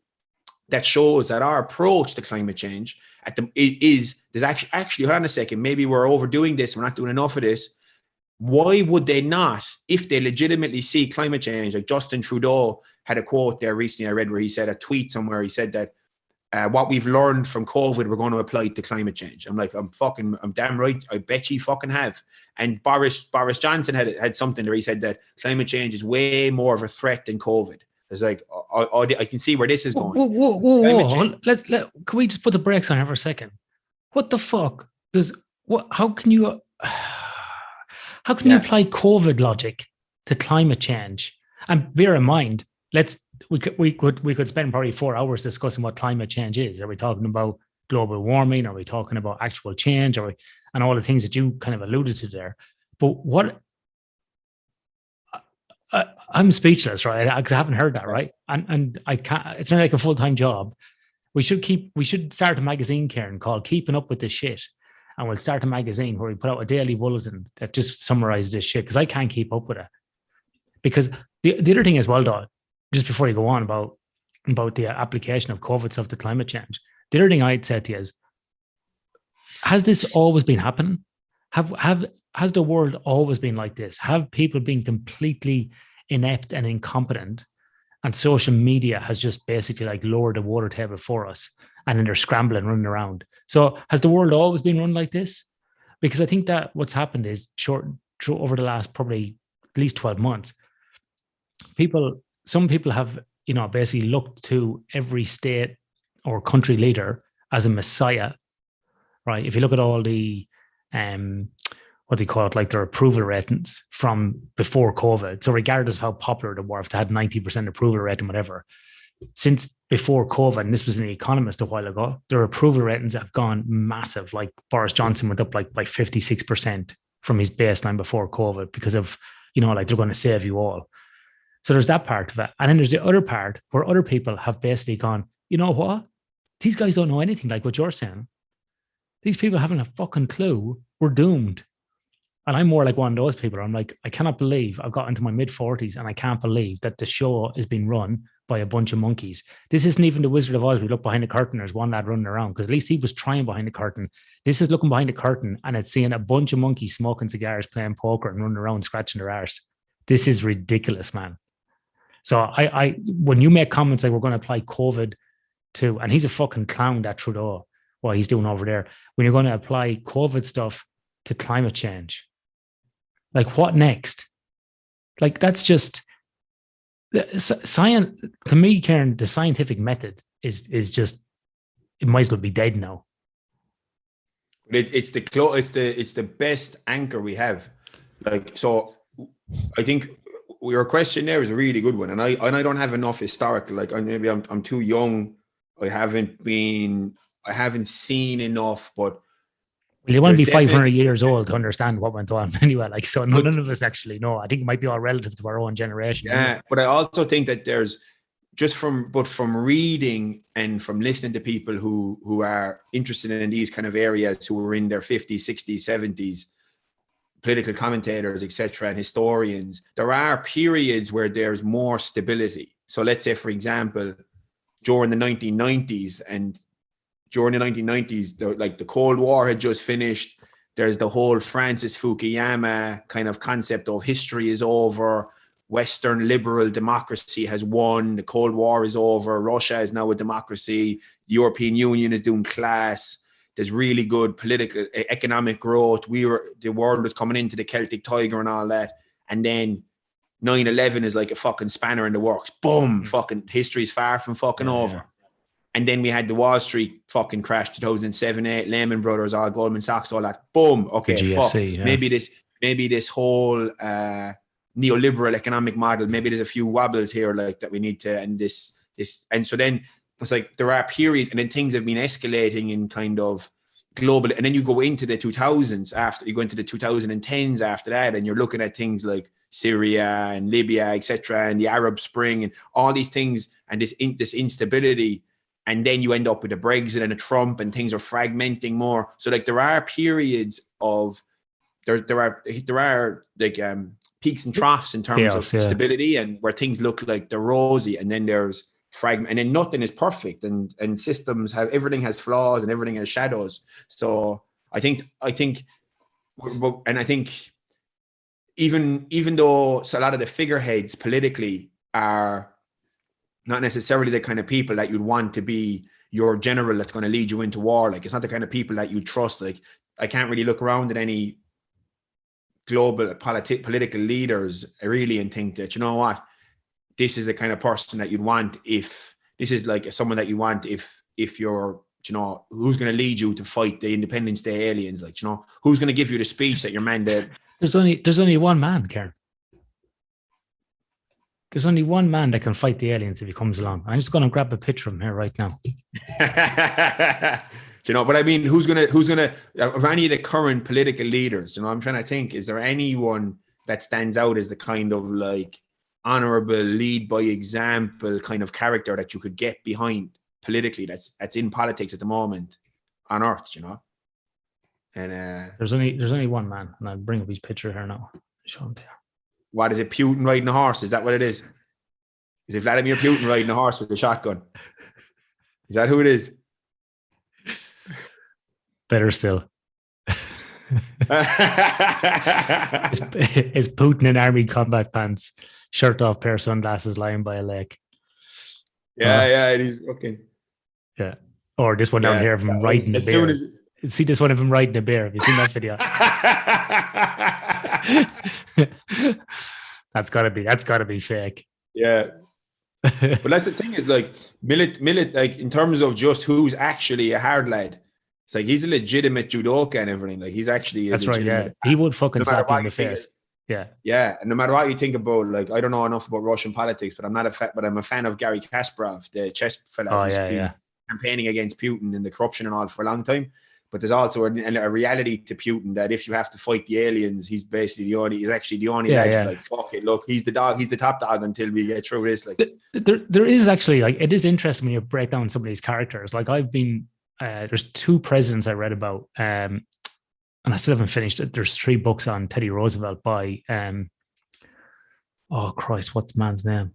that shows that our approach to climate change there's actually, hold on a second, maybe we're overdoing this, we're not doing enough of this. Why would they not, if they legitimately see climate change? Like Justin Trudeau had a quote there recently I read where he said, a tweet somewhere, he said that what we've learned from COVID, we're going to apply to climate change. I'm like, I'm damn right. I bet you fucking have. And Boris Johnson had something where he said that climate change is way more of a threat than COVID. It's like, I can see where this is going. Whoa. Can we just put the brakes on here for a second? What the fuck how can you apply COVID logic to climate change? And bear in mind, we could spend probably 4 hours discussing what climate change is. Are we talking about global warming? Are we talking about actual change? And all the things that you kind of alluded to there? But what I'm speechless, right? Because I haven't heard that, right? And I can't. It's not like a full-time job. We should start a magazine, Karen, called "Keeping Up with This Shit," and we'll start a magazine where we put out a daily bulletin that just summarizes this shit, because I can't keep up with it. Because the other thing as well, though, just before you go on about the application of COVID stuff to climate change, the other thing I'd say to you is, has this always been happening? Has the world always been like this? Have people been completely inept and incompetent, and social media has just basically like lowered the water table for us, and then they're scrambling, running around? So has the world always been run like this? Because I think that what's happened is over the last probably at least 12 months, some people have, basically looked to every state or country leader as a messiah, right? If you look at all the what do you call it, like their approval ratings from before COVID. So regardless of how popular they were, if they had 90% approval rating, whatever, since before COVID, and this was in The Economist a while ago, their approval ratings have gone massive. Like Boris Johnson went up like by 56% from his baseline before COVID because of, like they're going to save you all. So there's that part of it. And then there's the other part where other people have basically gone, you know what? These guys don't know anything like what you're saying. These people haven't a fucking clue. We're doomed. And I'm more like one of those people. I'm like, I cannot believe I've got into my mid-40s and I can't believe that the show is being run by a bunch of monkeys. This isn't even the Wizard of Oz. We look behind the curtain, there's one lad running around, because at least he was trying behind the curtain. This is looking behind the curtain and it's seeing a bunch of monkeys smoking cigars, playing poker and running around scratching their arse. This is ridiculous, man. So I when you make comments like we're going to apply COVID to, and he's a fucking clown, that Trudeau, what he's doing over there, when you're going to apply COVID stuff to climate change, like what next? Like that's just science to me, Karen. The scientific method is just, it might as well be dead now. It's the best anchor we have. Like, so I think your question there is a really good one, and I don't have enough historical. Like, maybe I'm too young. I haven't seen enough. But Well, you want to there's be 500 definitely, years old to understand what went on anyway. Like, so but none of us actually know. I think it might be all relative to our own generation. Anyway. yeah, but I also think that there's from reading and from listening to people who are interested in these kind of areas, who are in their 50s, 60s, 70s, political commentators, etc., and historians, there are periods where there's more stability. So let's say, for example, during the 1990s, the Cold War had just finished. There's the whole Francis Fukuyama kind of concept of history is over. Western liberal democracy has won. The Cold War is over. Russia is now a democracy. The European Union is doing class. There's really good political, economic growth. The world was coming into the Celtic Tiger and all that. And then 9/11 is like a fucking spanner in the works. Boom, fucking history's far from fucking over. Yeah. And then we had the Wall Street fucking crash 2007, 8, Lehman Brothers, all Goldman Sachs, all that. Boom. Okay, GFC, fuck. Yeah. Maybe this whole neoliberal economic model, maybe there's a few wobbles here like that we need to, and this, and so then it's like there are periods, and then things have been escalating in kind of global, and then you go into the 2000s after, you go into the 2010s after that, and you're looking at things like Syria and Libya, etc., and the Arab Spring and all these things, and this instability. And then you end up with a Brexit and a Trump, and things are fragmenting more. So like there are periods of there are like peaks and troughs in terms of stability, and where things look like they're rosy, and then there's fragment, and then nothing is perfect, and systems have, everything has flaws and everything has shadows. So I think even though a lot of the figureheads politically are not necessarily the kind of people that you'd want to be your general that's going to lead you into war. Like, it's not the kind of people that you trust. Like, I can't really look around at any global political leaders really and think that, you know what, this is the kind of person that you'd want, if this is like someone that you want if you're, you know, who's going to lead you to fight the Independence Day aliens, like, you know, who's going to give you the speech that you're mandated. There's only one man, Karen. There's only one man that can fight the aliens if he comes along. I'm just going to grab a picture of him here right now. You know, but I mean, who's gonna of any of the current political leaders, you know, I'm trying to think, is there anyone that stands out as the kind of like honorable, lead by example kind of character that you could get behind politically, that's in politics at the moment on Earth, you know? And there's only one man, and I'll bring up his picture here now. Show him there. What is it? Putin riding a horse? Is that what it is? Is it Vladimir Putin riding a horse with a shotgun? Is that who it is? Better still. Is Putin in army combat pants, shirt off, pair of sunglasses, lying by a lake. Yeah, and he's looking. Yeah. Or this one down here of him riding a bear. See this one of him riding a bear. Have you seen that video? That's gotta be fake. Yeah. But that's the thing, is like Millet, like in terms of just who's actually a hard lad. It's like he's a legitimate judoka and everything. Like he's actually that's right. Yeah, he would fucking slap you in the face. Yeah. And no matter what you think about, like, I don't know enough about Russian politics, but I'm a fan of Garry Kasparov, the chess fella who's been campaigning against Putin and the corruption and all for a long time. But there's also a reality to Putin that if you have to fight the aliens, he's basically he's actually the only legend. Like, fuck it, look, he's the top dog until we get through this. Like, there is actually, like, it is interesting when you break down some of these characters. Like, I've been there's 2 presidents I read about, and I still haven't finished it. There's 3 books on Teddy Roosevelt by oh Christ, what's the man's name?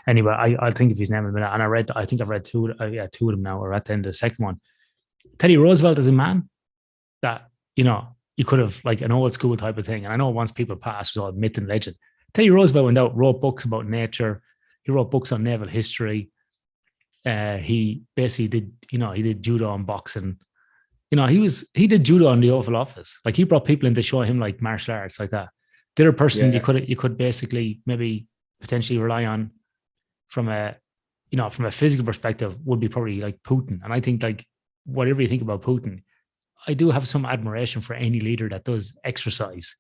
Anyway, I'll think of his name in a minute. And I think I've read 2 of them now, or at the end of the second one. Teddy Roosevelt is a man that, you know, you could have, like, an old school type of thing. And I know once people passed, it was all myth and legend. Teddy Roosevelt went out, wrote books about nature. He wrote books on naval history. He basically did, you know, he did judo and boxing. You know, he did judo in the Oval Office. Like, he brought people in to show him, like, martial arts like that. The other person you could basically maybe potentially rely on from a physical perspective would be probably like Putin. And I think, like, whatever you think about Putin, I do have some admiration for any leader that does exercise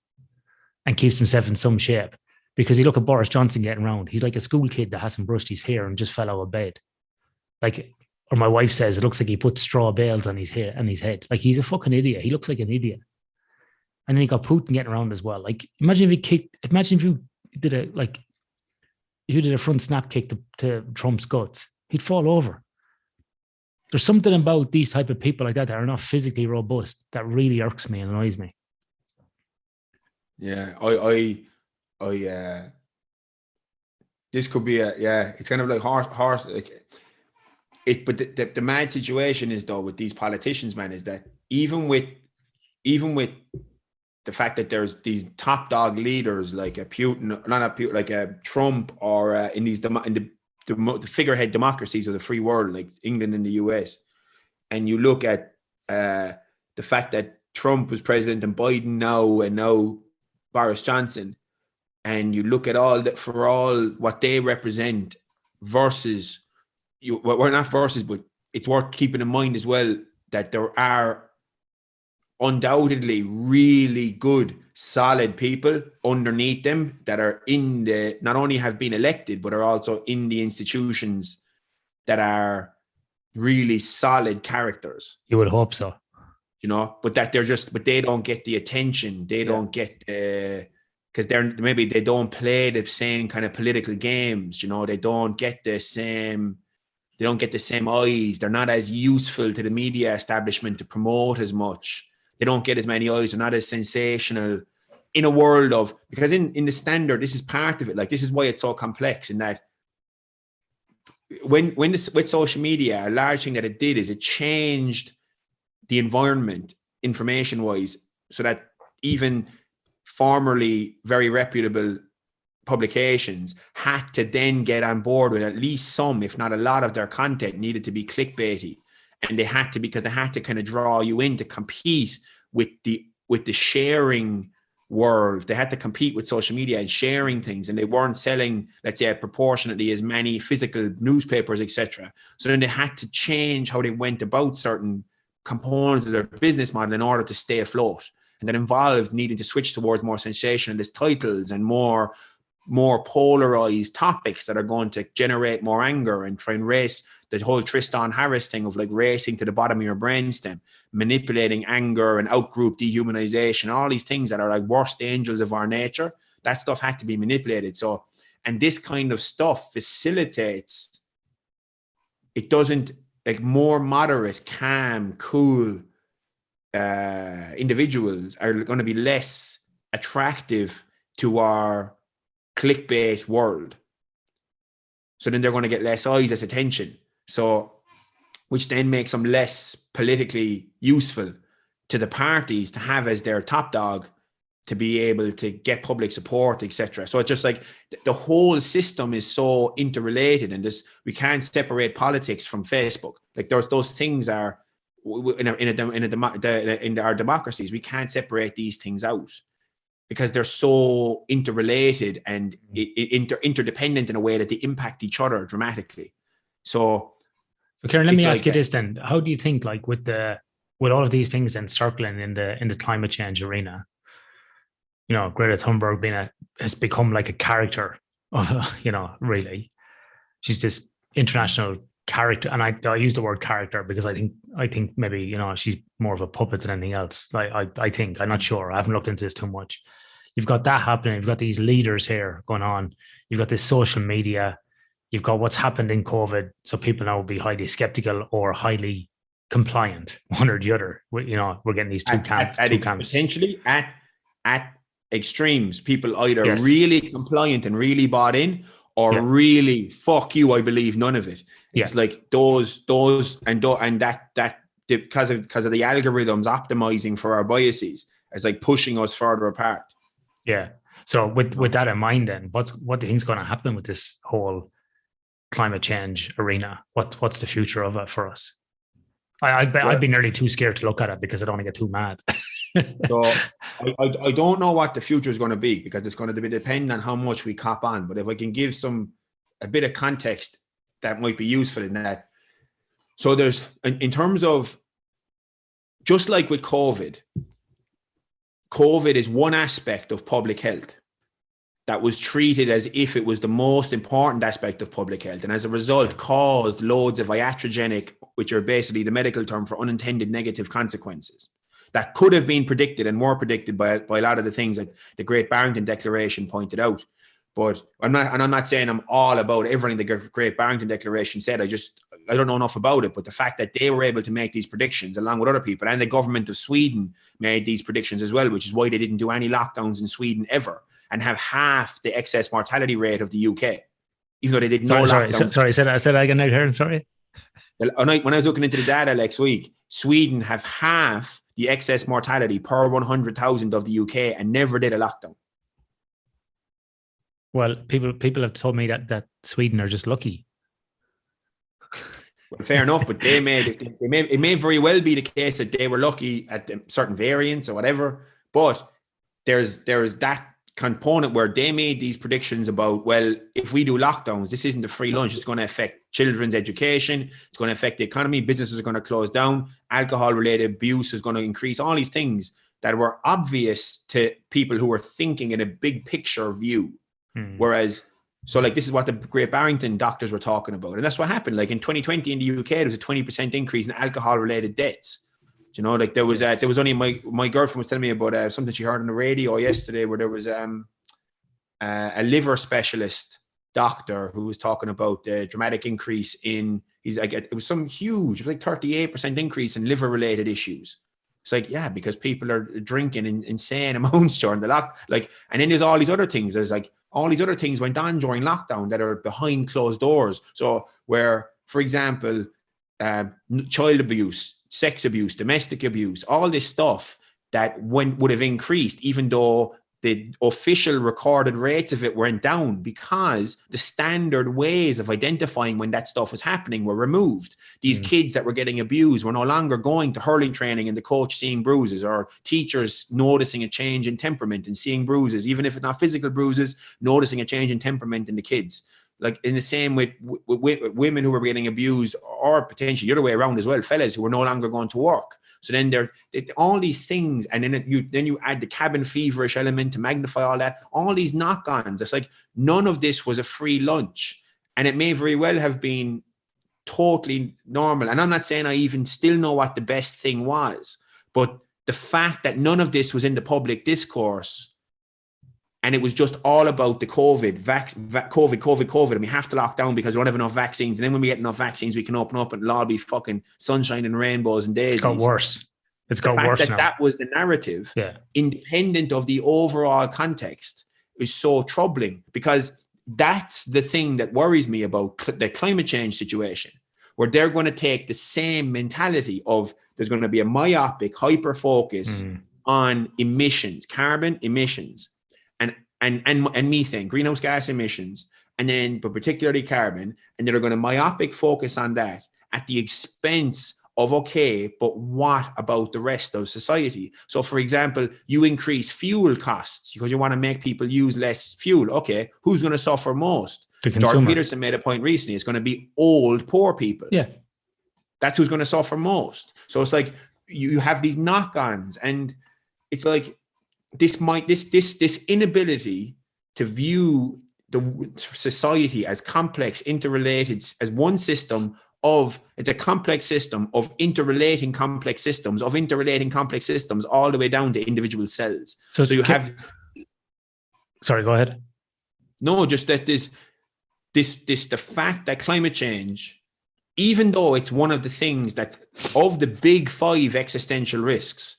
and keeps himself in some shape. Because you look at Boris Johnson getting around, he's like a school kid that hasn't brushed his hair and just fell out of bed. Like, or my wife says it looks like he put straw bales on his head. Like he's a fucking idiot. He looks like an idiot. And then you got Putin getting around as well. Like imagine if you did a front snap kick to Trump's guts, he'd fall over. There's something about these type of people like that are not physically robust that really irks me and annoys me. Yeah, this could be it's kind of like horse like it. But the mad situation is though with these politicians, man, is that even with the fact that there's these top dog leaders like a Putin, not a Putin, like a Trump, or in the figurehead democracies of the free world, like England and the US, and you look at the fact that Trump was president and Biden now, and now Boris Johnson, and you look at all that for all what they represent versus you. Well, we're not versus, but it's worth keeping in mind as well that there are undoubtedly really good, solid people underneath them that are in the, not only have been elected, but are also in the institutions that are really solid characters. You would hope so. You know, but that but they don't get the attention. They don't get, because they don't play the same kind of political games. You know, they don't get the same eyes. They're not as useful to the media establishment to promote as much. They don't get as many eyes. They're not as sensational in a world of, because in the standard, this is part of it. Like, this is why it's so complex, in that with social media, a large thing that it did is it changed the environment information wise, so that even formerly very reputable publications had to then get on board with at least some, if not a lot, of their content needed to be clickbaity. And they had to, because they had to kind of draw you in to compete with the sharing world. They had to compete with social media and sharing things, and they weren't selling, let's say, proportionately as many physical newspapers, etc. So then they had to change how they went about certain components of their business model in order to stay afloat. And that involved needing to switch towards more sensationalist titles and more polarized topics that are going to generate more anger and try and race the whole Tristan Harris thing of like racing to the bottom of your brainstem, manipulating anger and outgroup dehumanization, all these things that are like worst angels of our nature. That stuff had to be manipulated. So, and this kind of stuff facilitates, it doesn't, like, more moderate, calm, cool individuals are going to be less attractive to our clickbait world. So then they're going to get less eyes, less attention. So, which then makes them less politically useful to the parties to have as their top dog to be able to get public support, etc. So it's just like the whole system is so interrelated, and we can't separate politics from Facebook. Like those things are in our democracies, we can't separate these things out, because they're so interrelated and interdependent in a way that they impact each other dramatically. So Kieran, let me ask you this then: how do you think, like, with all of these things then circling in the climate change arena, you know, Greta Thunberg has become like a character, really, she's this international character, and I use the word character because I think maybe, you know, she's more of a puppet than anything else. I think, I'm not sure, I haven't looked into this too much. You've got that happening. You've got these leaders here going on. You've got this social media. You've got what's happened in COVID. So people now will be highly skeptical or highly compliant, one or the other. We're getting these two camps. Potentially at extremes. People either really compliant and really bought in, or really, fuck you, I believe none of it. It's like those and that because of the algorithms optimizing for our biases, it's like pushing us further apart. Yeah. So with that in mind, then what do you think is going to happen with this whole climate change arena? What's the future of it for us? I'd be nearly too scared to look at it because I don't want to get too mad. So I don't know what the future is going to be, because it's going to depend on how much we cop on. But if I can give a bit of context that might be useful in that. So there's, in terms of, just like with COVID is one aspect of public health. that was treated as if it was the most important aspect of public health, and as a result caused loads of iatrogenic, which are basically the medical term for unintended negative consequences, that could have been predicted and were predicted by a lot of the things that the Great Barrington Declaration pointed out. But I'm not saying I'm all about everything the Great Barrington Declaration said. I don't know enough about it, but the fact that they were able to make these predictions along with other people, and the government of Sweden made these predictions as well, which is why they didn't do any lockdowns in Sweden ever, and have half the excess mortality rate of the UK, even though they did no lockdowns. Sorry, I said I again here. Sorry. When I was looking into the data next week, Sweden have half the excess mortality per 100,000 of the UK and never did a lockdown. Well, people have told me that Sweden are just lucky. Well, fair enough, but it may very well be the case that they were lucky at certain variants or whatever. But there's that component where they made these predictions about, well, if we do lockdowns, this isn't a free lunch. It's going to affect children's education. It's going to affect the economy. Businesses are going to close down. Alcohol-related abuse is going to increase. All these things that were obvious to people who were thinking in a big picture view. Whereas, so like this is what the Great Barrington doctors were talking about. And that's what happened. Like in 2020 in the UK, there was a 20% increase in alcohol-related deaths. You know, like there was only my girlfriend was telling me about something she heard on the radio yesterday, where there was a liver specialist doctor who was talking about the dramatic increase in, it was some huge, it was like 38% increase in liver-related issues. It's like, yeah, because people are drinking in insane amounts during the and then there's all these other things. There's like all these other things went on during lockdown that are behind closed doors. So where, for example, child abuse, sex abuse, domestic abuse, all this stuff that would have increased, even though the official recorded rates of it went down, because the standard ways of identifying when that stuff was happening were removed. These kids that were getting abused were no longer going to hurling training and the coach seeing bruises, or teachers noticing a change in temperament and seeing bruises, even if it's not physical bruises, noticing a change in temperament in the kids. Like in the same with women who were getting abused, or potentially the other way around as well, fellas who were no longer going to work. So then all these things, and then you add the cabin feverish element to magnify all that, all these knock-ons. It's like none of this was a free lunch, and it may very well have been totally normal. And I'm not saying I even still know what the best thing was, but the fact that none of this was in the public discourse, and it was just all about the COVID, and we have to lock down because we don't have enough vaccines. And then when we get enough vaccines, we can open up and it'll all be fucking sunshine and rainbows and daisies. It's got worse. It's got worse now. That was the narrative, independent of the overall context, is so troubling, because that's the thing that worries me about the climate change situation, where they're going to take the same mentality of there's going to be a myopic hyper focus on emissions, carbon emissions, and methane, greenhouse gas emissions, and then, but particularly carbon, and they're going to myopic focus on that at the expense of, okay, but what about the rest of society? So, for example, you increase fuel costs because you want to make people use less fuel. Okay, who's going to suffer most? Jordan Peterson made a point recently. It's going to be old, poor people. Yeah, that's who's going to suffer most. So it's like you have these knock-ons, and it's like, this inability to view the society as complex, interrelated, as one system of, it's a complex system of interrelating complex systems all the way down to individual cells. So you have. Sorry, go ahead. No, just that the fact that climate change, even though it's one of the things that, of the big 5 existential risks,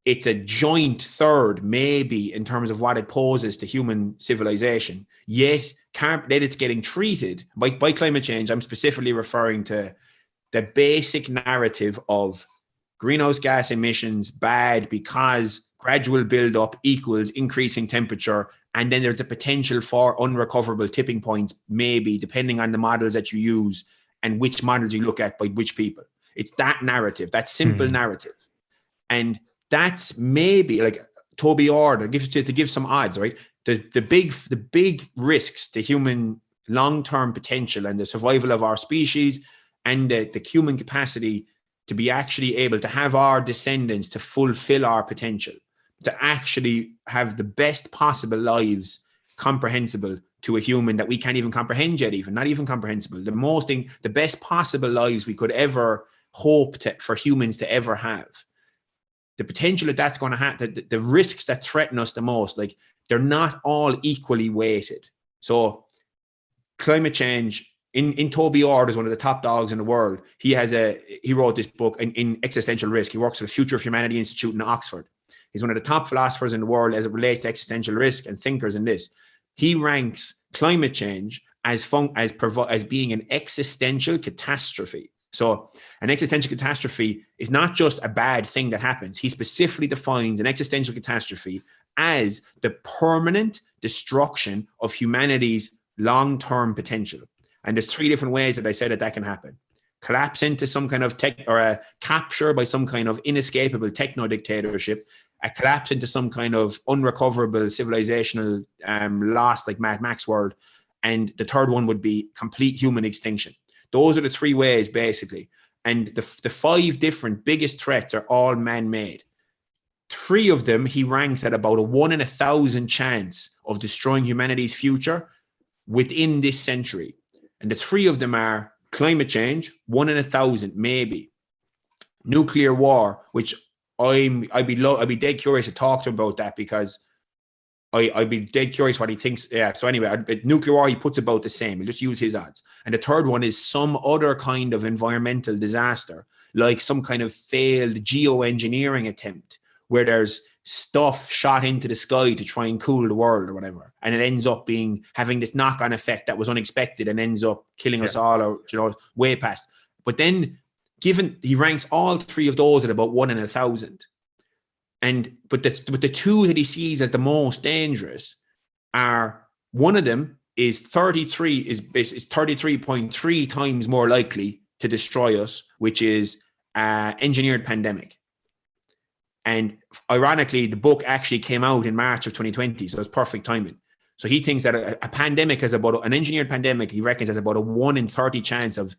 it's a joint third, maybe, in terms of what it poses to human civilization. Yet that it's getting treated by climate change. I'm specifically referring to the basic narrative of greenhouse gas emissions bad because gradual buildup equals increasing temperature, and then there's a potential for unrecoverable tipping points, maybe, depending on the models that you use and which models you look at by which people. It's that narrative, that simple narrative. And that's maybe, like Toby Ord, to give some odds, right? The big risks to human long-term potential and the survival of our species, and the human capacity to be actually able to have our descendants to fulfill our potential, to actually have the best possible lives comprehensible to a human that we can't even comprehend yet, even not even comprehensible. The best possible lives we could ever hope for humans to ever have. The potential that's going to happen, the risks that threaten us the most, like they're not all equally weighted. So climate change, in Toby Ord is one of the top dogs in the world. He wrote this book in Existential Risk. He works at the Future of Humanity Institute in Oxford. He's one of the top philosophers in the world as it relates to existential risk and thinkers in this. He ranks climate change as being an existential catastrophe. So an existential catastrophe is not just a bad thing that happens. He specifically defines an existential catastrophe as the permanent destruction of humanity's long-term potential. And there's three different ways that I said that can happen. Collapse into some kind of a capture by some kind of inescapable techno-dictatorship, a collapse into some kind of unrecoverable civilizational loss like Mad Max world, and the third one would be complete human extinction. Those are the three ways, basically. And the five different biggest threats are all man-made. Three of them he ranks at about a 1 in 1,000 chance of destroying humanity's future within this century. And the three of them are climate change, 1 in 1,000, maybe. Nuclear war, which I'd be dead curious to talk to him about that, because I'd be dead curious what he thinks. Yeah. So anyway, nuclear war, he puts about the same. He'll just use his odds. And the third one is some other kind of environmental disaster, like some kind of failed geoengineering attempt where there's stuff shot into the sky to try and cool the world or whatever. And it ends up having this knock-on effect that was unexpected and ends up killing us all, or, way past. But then he ranks all three of those at about 1 in 1,000. But the two that he sees as the most dangerous are, one of them is 33.3 times more likely to destroy us, which is engineered pandemic. And ironically, the book actually came out in March of 2020, so it's perfect timing. So he thinks that a pandemic is about an engineered pandemic. He reckons has about a 1 in 30 chance of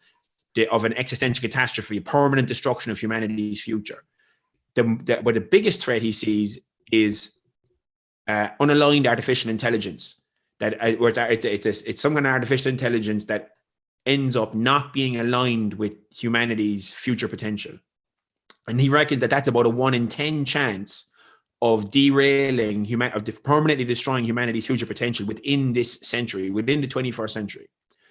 an existential catastrophe, a permanent destruction of humanity's future. But the biggest threat he sees is unaligned artificial intelligence. It's some kind of artificial intelligence that ends up not being aligned with humanity's future potential. And he reckons that that's about a 1 in 10 chance of derailing permanently destroying humanity's future potential within this century, within the 21st century.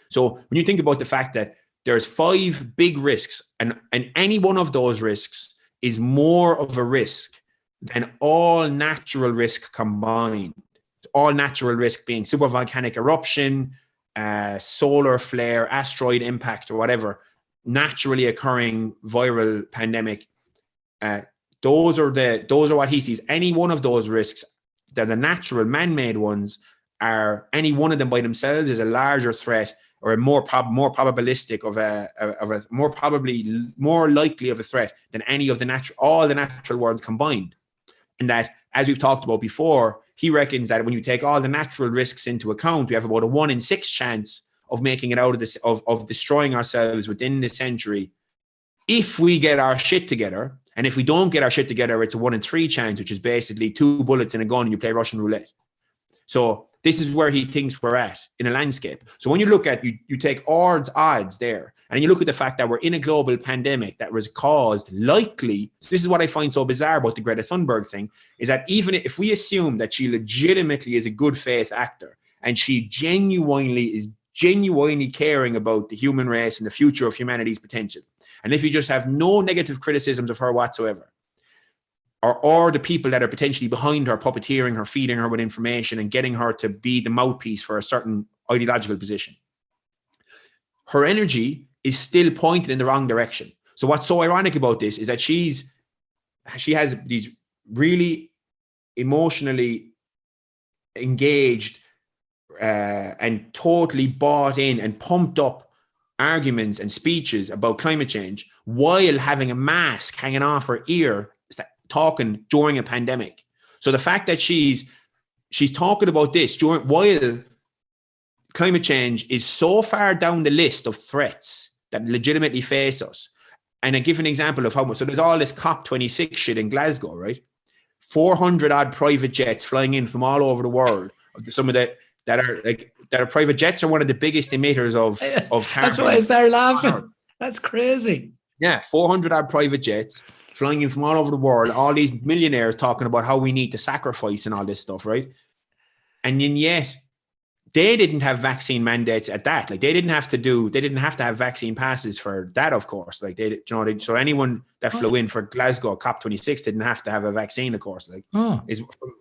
So when you think about the fact that there's 5 big risks, and any one of those risks is more of a risk than all natural risk combined. All natural risk being supervolcanic eruption, solar flare, asteroid impact, or whatever, naturally occurring viral pandemic. Those are what he sees. Any one of those risks, they're the natural man-made ones, are any one of them by themselves is a larger threat, or a more probabilistic more likely of a threat than any of all the natural worlds combined. And that, as we've talked about before, he reckons that when you take all the natural risks into account, we have about a 1 in 6 chance of making it out of this, of destroying ourselves within the century, if we get our shit together. And if we don't get our shit together, it's a 1 in 3 chance, which is basically 2 bullets in a gun and you play Russian roulette. So this is where he thinks we're at in a landscape. So when you look at, you take Ord's odds there, and you look at the fact that we're in a global pandemic that was caused likely, this is what I find so bizarre about the Greta Thunberg thing, is that even if we assume that she legitimately is a good faith actor, and she genuinely caring about the human race and the future of humanity's potential, and if you just have no negative criticisms of her whatsoever, or the people that are potentially behind her, puppeteering her, feeding her with information and getting her to be the mouthpiece for a certain ideological position, her energy is still pointed in the wrong direction. So what's so ironic about this is that she has these really emotionally engaged and totally bought in and pumped up arguments and speeches about climate change while having a mask hanging off her ear talking during a pandemic. So the fact that she's talking about this while climate change is so far down the list of threats that legitimately face us. And I give an example of how much. So there's all this COP26 shit in Glasgow, right? 400 odd private jets flying in from all over the world. Some of the that are private jets are one of the biggest emitters of carbon. That's why I started laughing. That's crazy. Yeah, 400 odd private jets flying in from all over the world, all these millionaires talking about how we need to sacrifice and all this stuff, right? And then yet they didn't have vaccine mandates at that. Like they didn't have to have vaccine passes for that, of course. Like so anyone that flew in for Glasgow COP26 didn't have to have a vaccine, of course. Like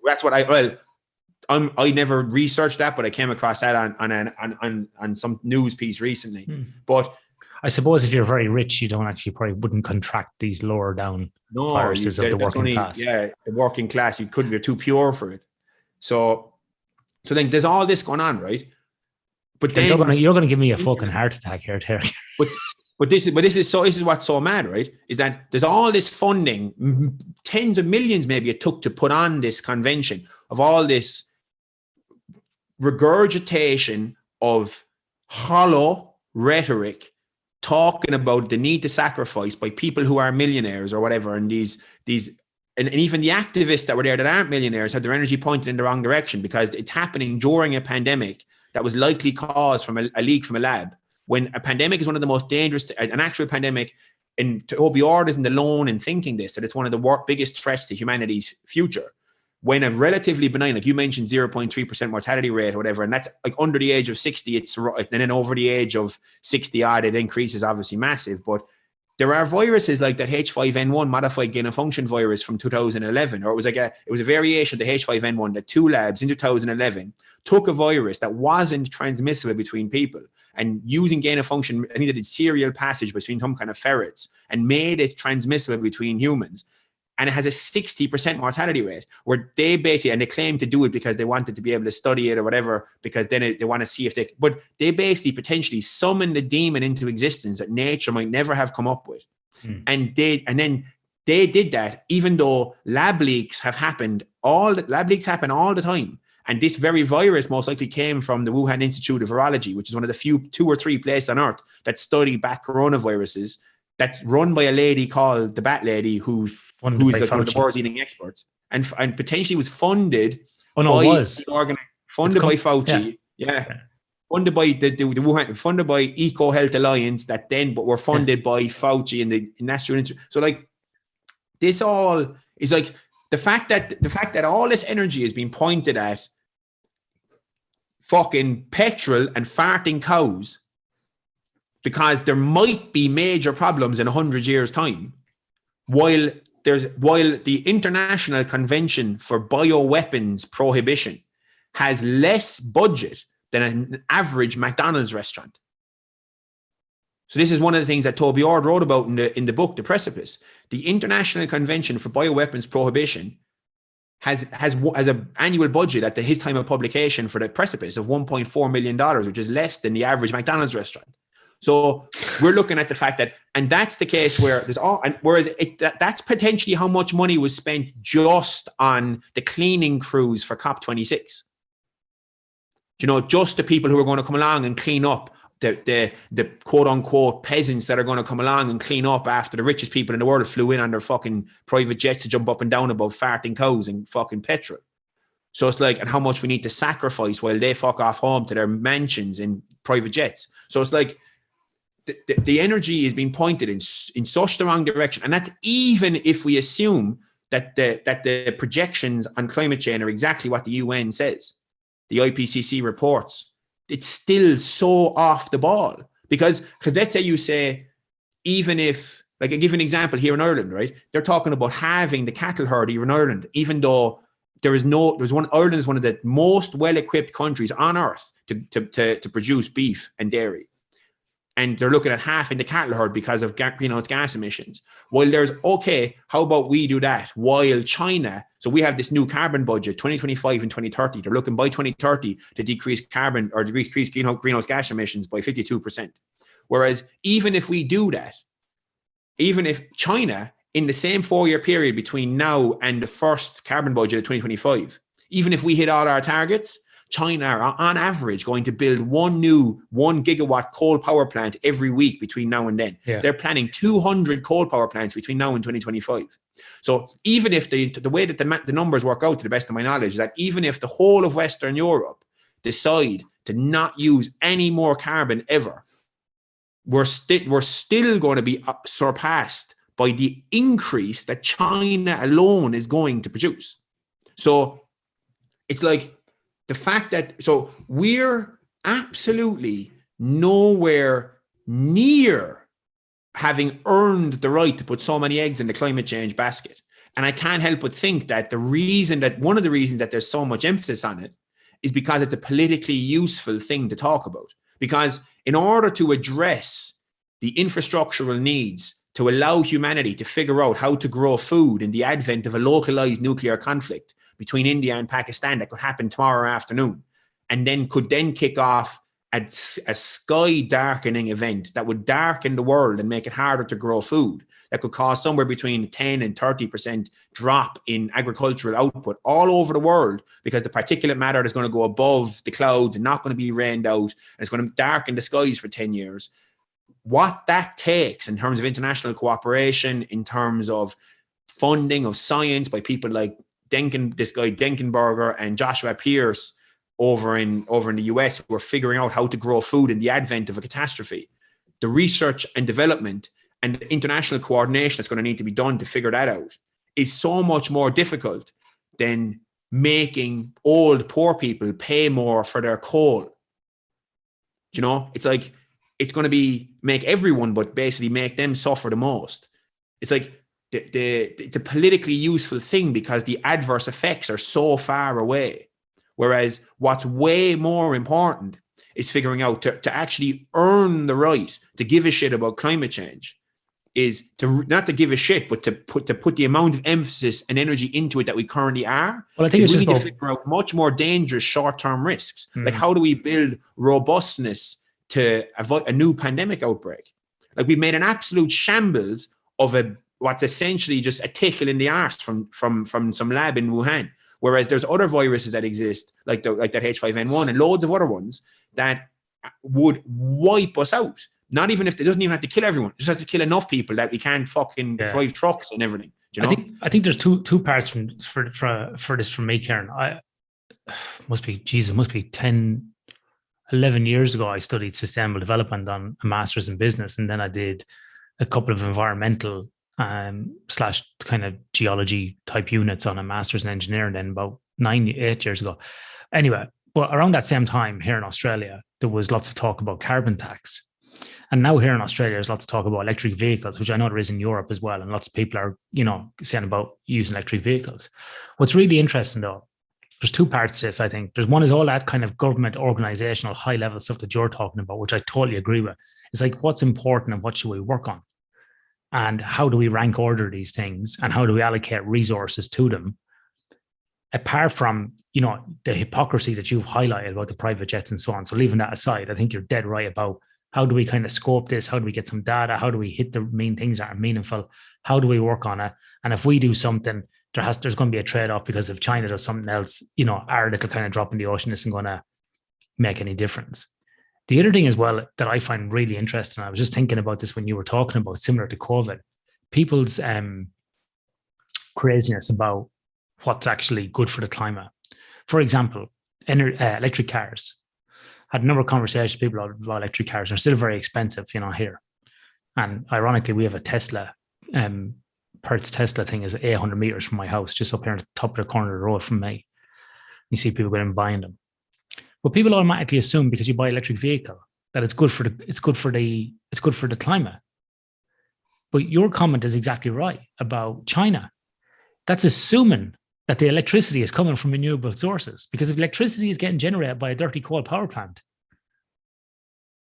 that's what I never researched that, but I came across that on some news piece recently. But I suppose if you're very rich, you don't actually probably wouldn't contract these lower down viruses of the working class. Yeah, the working class, you're too pure for it. So then there's all this going on, right? But then you're gonna give me a fucking heart attack here, Terry. But this is what's so mad, right? Is that there's all this funding, tens of millions maybe it took to put on this convention of all this regurgitation of hollow rhetoric talking about the need to sacrifice by people who are millionaires or whatever, and these and even the activists that were there that aren't millionaires had their energy pointed in the wrong direction because it's happening during a pandemic that was likely caused from a leak from a lab. When a pandemic is one of the most dangerous, an actual pandemic, and Toby Ord isn't alone in thinking this, that it's one of the biggest threats to humanity's future. When a relatively benign, like you mentioned, 0.3% mortality rate or whatever, and that's like under the age of 60, and then over the age of 60 odd, it increases obviously massive. But there are viruses like that H5N1 modified gain of function virus from 2011, or it was a variation of the H5N1 that two labs in 2011 took a virus that wasn't transmissible between people and using gain of function, I think they did serial passage between some kind of ferrets and made it transmissible between humans. And it has a 60% mortality rate where they basically, and they claim to do it because they wanted to be able to study it or whatever, because then they want to see if but they basically potentially summon the demon into existence that nature might never have come up with. And then they did that, even though lab leaks happen all the time. And this very virus most likely came from the Wuhan Institute of Virology, which is one of the few 2 or 3 places on earth that study back coronaviruses, that's run by a lady called the Bat Lady, who's like one of the world's eating experts, and potentially was funded by Fauci, funded by the Wuhan, funded by Eco Health Alliance, but were funded by Fauci and the National Institute. So like this all is like the fact that all this energy is being pointed at fucking petrol and farting cows because there might be major problems in 100 years' time, while the International Convention for Bioweapons Prohibition has less budget than an average McDonald's restaurant. So this is one of the things that Toby Ord wrote about in the book, The Precipice. The International Convention for Bioweapons Prohibition has an annual budget at his time of publication for The Precipice of $1.4 million, which is less than the average McDonald's restaurant. So we're looking at the fact that, and that's the case where there's whereas that's potentially how much money was spent just on the cleaning crews for COP26. Just the people who are going to come along and clean up the quote unquote peasants that are going to come along and clean up after the richest people in the world flew in on their fucking private jets to jump up and down about farting cows and fucking petrol. So it's like, and how much we need to sacrifice while they fuck off home to their mansions in private jets. So it's like, the energy is being pointed in such the wrong direction. And that's even if we assume that the projections on climate change are exactly what the UN says, the IPCC reports. It's still so off the ball. Because let's say you say, even if, like I give an example here in Ireland, right? They're talking about halving the cattle herd here in Ireland, even though Ireland is one of the most well-equipped countries on earth to produce beef and dairy. And they're looking at halving the cattle herd because of greenhouse gas emissions. While how about we do that? While China, so we have this new carbon budget, 2025 and 2030. They're looking by 2030 to decrease carbon or decrease greenhouse gas emissions by 52%. Whereas even if we do that, even if China, in the same 4-year period between now and the first carbon budget of 2025, even if we hit all our targets, China are on average going to build one new 1 gigawatt coal power plant every week between now and then. Yeah. They're planning 200 coal power plants between now and 2025. So even if the way that the numbers work out, to the best of my knowledge, is that even if the whole of Western Europe decide to not use any more carbon ever, we're still going to be surpassed by the increase that China alone is going to produce. So it's like the fact that, so we're absolutely nowhere near having earned the right to put so many eggs in the climate change basket. And I can't help but think that one of the reasons that there's so much emphasis on it is because it's a politically useful thing to talk about. Because in order to address the infrastructural needs to allow humanity to figure out how to grow food in the advent of a localized nuclear conflict between India and Pakistan that could happen tomorrow afternoon, and then could kick off a sky darkening event that would darken the world and make it harder to grow food, that could cause somewhere between 10 and 30% drop in agricultural output all over the world, because the particulate matter is going to go above the clouds and not going to be rained out, and it's going to darken the skies for 10 years. What that takes in terms of international cooperation, in terms of funding of science by people like this guy Denkenberger and Joshua Pierce over in the US, who are figuring out how to grow food in the advent of a catastrophe. The research and development and the international coordination that's going to need to be done to figure that out is so much more difficult than making old poor people pay more for their coal. You know, it's like, it's going to make everyone, but basically make them suffer the most. It's like it's a politically useful thing because the adverse effects are so far away. Whereas what's way more important is figuring out to actually earn the right to give a shit about climate change, is to not to give a shit, but to put the amount of emphasis and energy into it that we currently are. Well, I think it's really just to figure out much more dangerous short-term risks. Mm. Like, how do we build robustness to avoid a new pandemic outbreak? Like, we've made an absolute shambles of what's essentially just a tickle in the arse from some lab in Wuhan. Whereas there's other viruses that exist, like that H5N1 and loads of other ones that would wipe us out. Not even if it doesn't even have to kill everyone, it just has to kill enough people that we can't fucking drive trucks and everything. Do you know? I think there's two parts for this from me, Karen. Must be 10, 11 years ago, I studied sustainable development on a master's in business, and then I did a couple of environmental / kind of geology type units on a master's in engineering then about 8 years ago. Anyway, but around that same time here in Australia, there was lots of talk about carbon tax. And now here in Australia, there's lots of talk about electric vehicles, which I know there is in Europe as well. And lots of people are, saying about using electric vehicles. What's really interesting though, there's two parts to this, I think. There's one is all that kind of government organizational high level stuff that you're talking about, which I totally agree with. It's like, what's important and what should we work on? And how do we rank order these things? And how do we allocate resources to them? Apart from, the hypocrisy that you've highlighted about the private jets and so on. So leaving that aside, I think you're dead right about how do we kind of scope this? How do we get some data? How do we hit the main things that are meaningful? How do we work on it? And if we do something, there's going to be a trade-off, because if China does something else, our little kind of drop in the ocean isn't going to make any difference. The other thing as well that I find really interesting, I was just thinking about this when you were talking about, similar to COVID, people's craziness about what's actually good for the climate. For example, electric cars. Had a number of conversations with people about electric cars. They're still very expensive, here. And ironically, we have a Tesla. Hertz Tesla thing is 800 meters from my house, just up here on the top of the corner of the road from me. You see people going and buying them. But people automatically assume because you buy an electric vehicle that it's good for the climate. But your comment is exactly right about China. That's assuming that the electricity is coming from renewable sources, because if electricity is getting generated by a dirty coal power plant,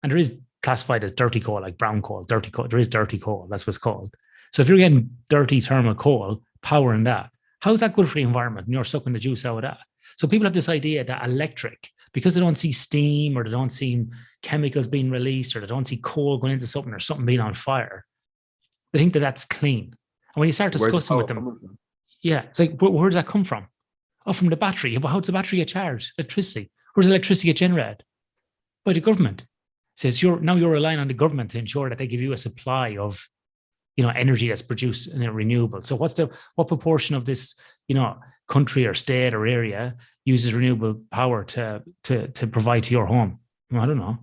and there is classified as dirty coal, like brown coal, dirty coal, there is dirty coal, that's what it's called. So if you're getting dirty thermal coal, powering that, how's that good for the environment? And you're sucking the juice out of that. So people have this idea that electric, because they don't see steam or they don't see chemicals being released or they don't see coal going into something or something being on fire, they think that that's clean. And when you start discussing with them, it's like, where does that come from? Oh, from the battery. But how does the battery get charged? Electricity. Where does electricity get generated? By the government. It says you're relying on the government to ensure that they give you a supply of, energy that's produced in a renewable. So what proportion of this, country or state or area uses renewable power to provide to your home? Well, I don't know.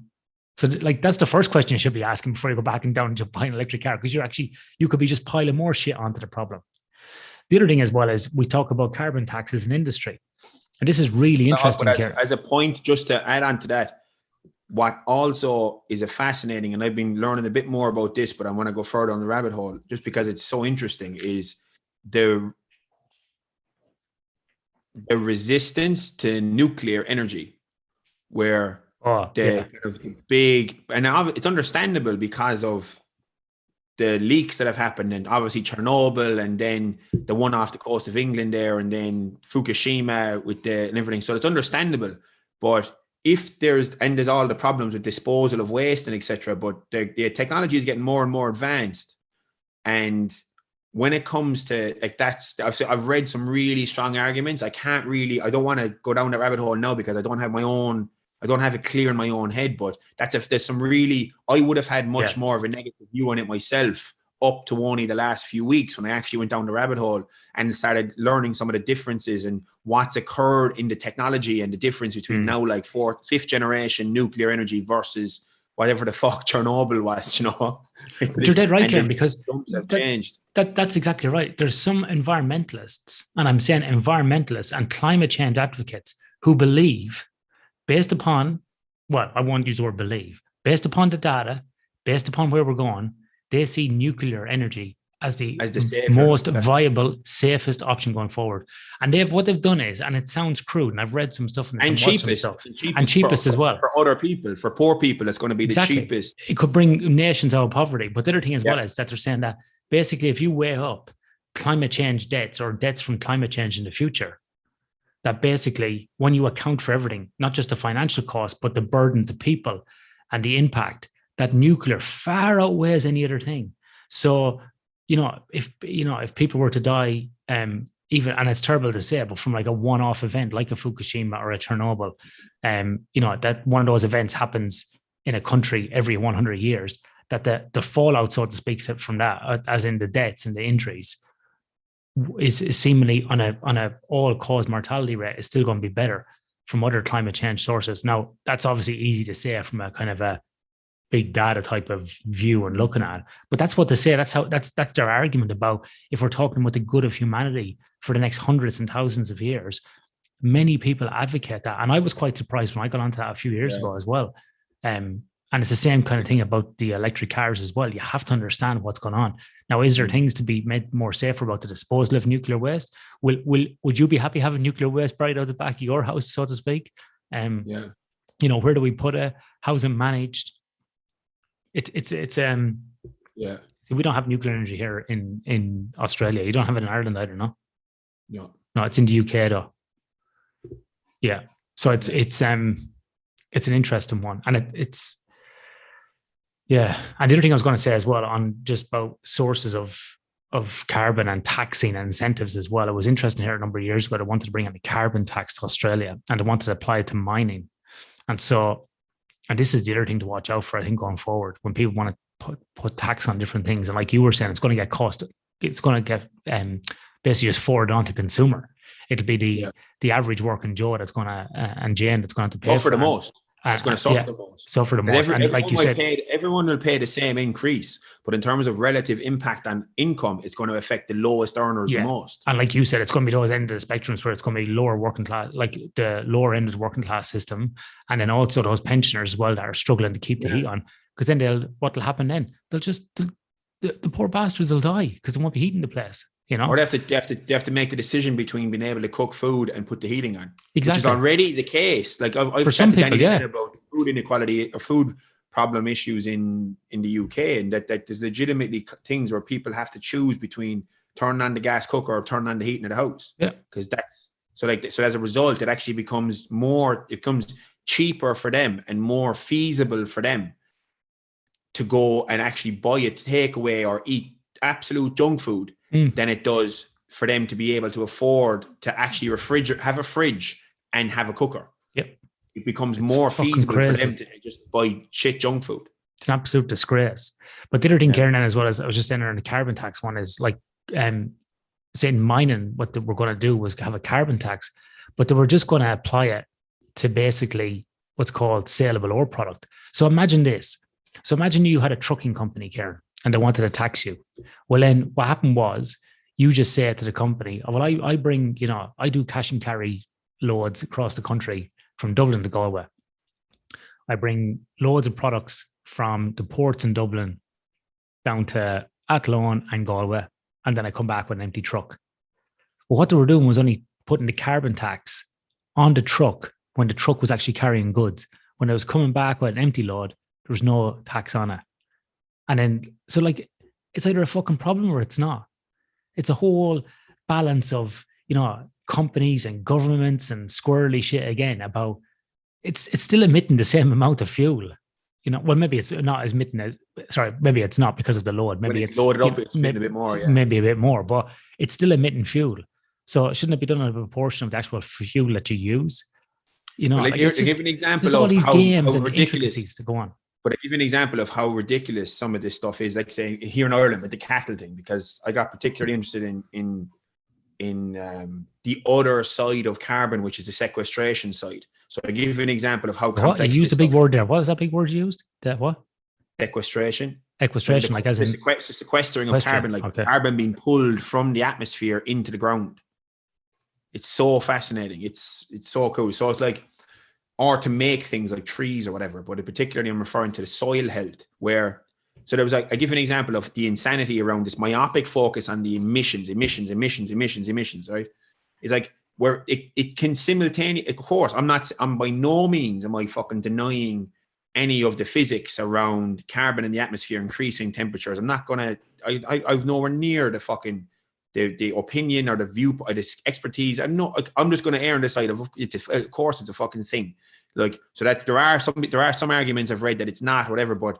So like that's the first question you should be asking before you go back and down to buy an electric car, because you could be just piling more shit onto the problem. The other thing as well is we talk about carbon tax as an industry. And this is really interesting. As a point, just to add on to that, what also is a fascinating, and I've been learning a bit more about this, but I want to go further on the rabbit hole just because it's so interesting, is the resistance to nuclear energy, where kind of big, and it's understandable because of the leaks that have happened, and obviously Chernobyl, and then the one off the coast of England there, and then Fukushima and everything. So it's understandable. But if there's all the problems with disposal of waste and etc., but the technology is getting more and more advanced. And when it comes to like I've read some really strong arguments. I don't want to go down that rabbit hole now because I don't have it clear in my own head, but there's some really, I would have had much more of a negative view on it myself up to only the last few weeks when I actually went down the rabbit hole and started learning some of the differences and what's occurred in the technology and the difference between now like fifth generation nuclear energy versus whatever the fuck Chernobyl was, But you're dead right, Kieran, because changed. That's exactly right. There's some environmentalists, and I'm saying environmentalists and climate change advocates, who believe, based upon, well, I won't use the word believe, based upon the data, based upon where we're going, they see nuclear energy as the safer, most viable, safest option going forward. And what they've done is, and it sounds crude, and I've read some stuff and cheapest as well. For other people, for poor people, it's going to be the cheapest. It could bring nations out of poverty. But the other thing as well is that they're saying that basically if you weigh up climate change debts or debts from climate change in the future, that basically when you account for everything, not just the financial cost, but the burden to people and the impact, that nuclear far outweighs any other thing. So, if people were to die, even, and it's terrible to say, but from like a one-off event, like a Fukushima or a Chernobyl, that one of those events happens in a country every 100 years, that the fallout, so to speak, from that, as in the deaths and the injuries, is seemingly on a all-cause mortality rate is still going to be better from other climate change sources. Now, that's obviously easy to say from a kind of a big data type of view and looking at it, but that's what they say. That's their argument about, if we're talking about the good of humanity for the next hundreds and thousands of years. Many people advocate that, and I was quite surprised when I got onto that a few years ago as well. And it's the same kind of thing about the electric cars as well. You have to understand what's going on. Now, is there things to be made more safer about the disposal of nuclear waste? Would you be happy having nuclear waste buried out the back of your house, so to speak? Where do we put it? How's it managed? See, we don't have nuclear energy here in Australia. You don't have it in Ireland either, no? No, it's in the UK though. Yeah. So it's an interesting one. And it's yeah. And the other thing I was going to say as well, on just about sources of carbon and taxing and incentives as well. It was interesting here a number of years ago, they wanted to bring in a carbon tax to Australia, and they wanted to apply it to mining. And this is the other thing to watch out for, I think, going forward, when people want to put tax on different things. And like you were saying, it's going to get basically just forwarded on to consumer. It'll be the average working Joe that's going to, and Jane that's going to pay for the most. It's going to suffer the most. Suffer the most. And like you said, everyone will pay the same increase, but in terms of relative impact on income, it's going to affect the lowest earners the most. And like you said, it's going to be those end of the spectrums where it's going to be lower working class, like the lower end of the working class system, and then also those pensioners as well that are struggling to keep the heat on. Because then what'll happen then? They'll just the poor bastards will die because they won't be heating the place. Or they have to make the decision between being able to cook food and put the heating on. Exactly. Which is already the case. Like I've for some people, about food inequality or food problem issues in the UK, and that there's legitimately things where people have to choose between turning on the gas cooker or turning on the heating of the house. Yeah. Because so as a result, it actually becomes cheaper for them and more feasible for them to go and actually buy a takeaway or eat absolute junk food than it does for them to be able to afford to actually have a fridge and have a cooker. Yep. It becomes more feasible for them to just buy shit junk food. It's an absolute disgrace. But the other thing, Kieran, as well as I was just saying around the carbon tax one, is like saying mining, what they were going to do was have a carbon tax, but they were just going to apply it to basically what's called saleable ore product. So imagine this. So imagine you had a trucking company, Karen, and they wanted to tax you. Well, then what happened was you just said to the company, oh, well, I bring, I do cash and carry loads across the country from Dublin to Galway. I bring loads of products from the ports in Dublin down to Athlone and Galway, and then I come back with an empty truck. Well, what they were doing was only putting the carbon tax on the truck when the truck was actually carrying goods. When I was coming back with an empty load, there was no tax on it. And then, so like, it's either a fucking problem or it's not. It's a whole balance of, companies and governments and squirrely shit again about it's still emitting the same amount of fuel. Well, maybe it's not as emitting maybe it's not because of the load. Maybe it's loaded up, it's maybe a bit more. Yeah. Maybe a bit more, but it's still emitting fuel. So shouldn't it be done in a proportion of the actual fuel that you use? Give an example of all these games and ridiculous intricacies to go on. But I give an example of how ridiculous some of this stuff is, like saying here in Ireland with the cattle thing, because I got particularly interested in the other side of carbon, which is the sequestration side. So I give you an example of how complex. You used a big word there. What was that big word you used? That what? Sequestration. Sequestration, like as in sequestering of carbon, like carbon being pulled from the atmosphere into the ground. It's so fascinating. It's so cool. So it's like, or to make things like trees or whatever, but particularly I'm referring to the soil health where, so there was like, I give an example of the insanity around this myopic focus on the emissions, right? It's like where it can simultaneously, of course, I'm by no means am I fucking denying any of the physics around carbon in the atmosphere increasing temperatures. I'm not going to, I've nowhere near the fucking, the opinion or the view, or the expertise. I'm just going to err on the side of of course it's a fucking thing. Like, so that there are some arguments I've read that it's not, whatever, but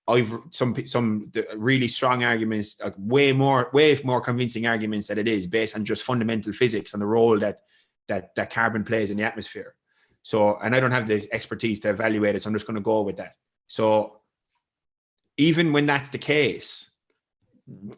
I've some really strong arguments, like way more convincing arguments that it is based on just fundamental physics and the role that carbon plays in the atmosphere. So, and I don't have the expertise to evaluate it, so I'm just going to go with that. So even when that's the case,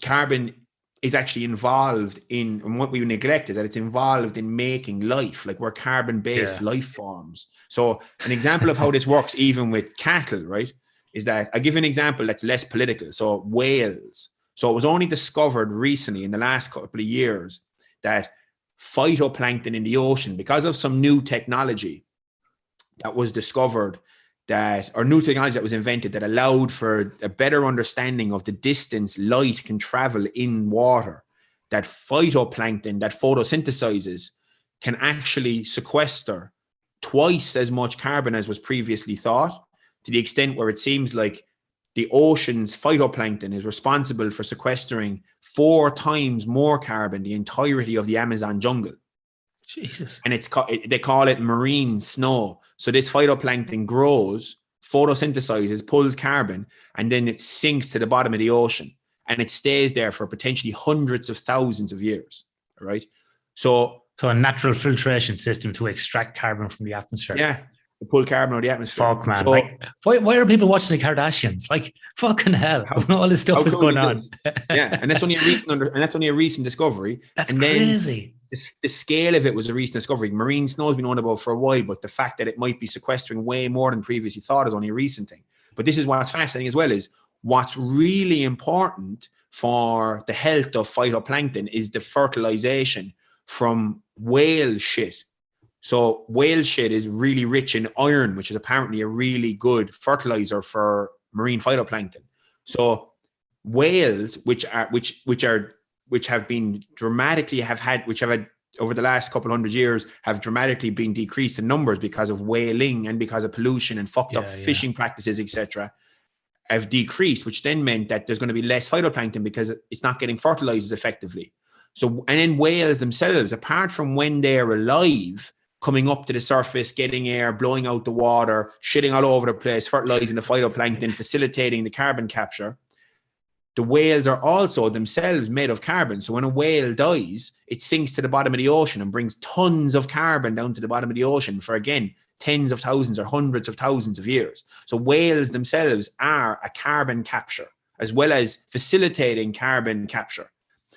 carbon is actually involved in, and what we neglect is that it's involved in making life, like we're carbon-based life forms. So an example of how this works, even with cattle, right, is that I give an example that's less political. So whales. So it was only discovered recently in the last couple of years that phytoplankton in the ocean, because of some new technology that was discovered, or new technology that was invented that allowed for a better understanding of the distance light can travel in water, that phytoplankton that photosynthesizes can actually sequester twice as much carbon as was previously thought, to the extent where it seems like the ocean's phytoplankton is responsible for sequestering 4 times more carbon, the entirety of the Amazon jungle. Jesus. And they call it marine snow. So this phytoplankton grows, photosynthesizes, pulls carbon, and then it sinks to the bottom of the ocean. And it stays there for potentially hundreds of thousands of years. Right? So a natural filtration system to extract carbon from the atmosphere. Yeah. To pull carbon out of the atmosphere. Fuck, man. So, like, why are people watching the Kardashians? Like, fucking hell. All this stuff is going on. Yeah. And that's only a recent discovery. That's and crazy. The scale of it was a recent discovery. Marine snow has been known about for a while, but the fact that it might be sequestering way more than previously thought is only a recent thing. But this is what's fascinating as well, is what's really important for the health of phytoplankton is the fertilization from whale shit. So whale shit is really rich in iron, which is apparently a really good fertilizer for marine phytoplankton. So whales, which have been dramatically over the last couple hundred years, have dramatically been decreased in numbers because of whaling and because of pollution and fucked up fishing practices, etc., have decreased, which then meant that there's going to be less phytoplankton because it's not getting fertilized as effectively. So, and then whales themselves, apart from when they're alive, coming up to the surface, getting air, blowing out the water, shitting all over the place, fertilizing the phytoplankton, facilitating the carbon capture, the whales are also themselves made of carbon. So when a whale dies, it sinks to the bottom of the ocean and brings tons of carbon down to the bottom of the ocean for, again, tens of thousands or hundreds of thousands of years. So whales themselves are a carbon capture, as well as facilitating carbon capture.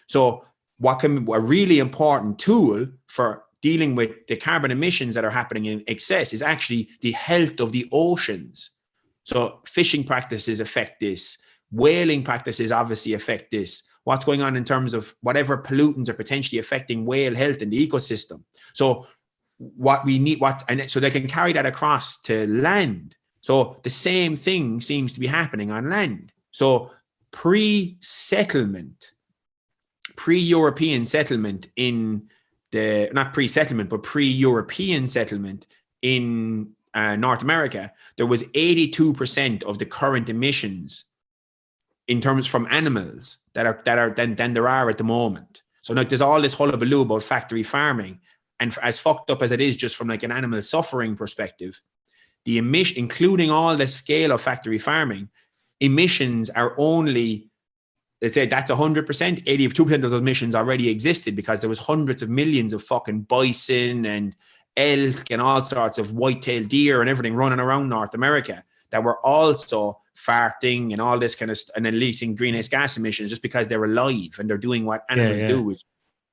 So a really important tool for dealing with the carbon emissions that are happening in excess is actually the health of the oceans. So fishing practices affect this. Whaling practices obviously affect this. What's going on in terms of whatever pollutants are potentially affecting whale health in the ecosystem. So what we need, and so they can carry that across to land. So the same thing seems to be happening on land. So pre-European settlement in not pre-settlement, but pre-European settlement in North America, there was 82% of the current emissions in terms from animals than there are at the moment. So like there's all this hullabaloo about factory farming, and as fucked up as it is just from like an animal suffering perspective, the emission, including all the scale of factory farming, emissions are only, let's say that's 100%, 82% of those emissions already existed because there was hundreds of millions of fucking bison and elk and all sorts of white-tailed deer and everything running around North America that were also farting and all this kind of and releasing greenhouse gas emissions just because they're alive and they're doing what animals do, which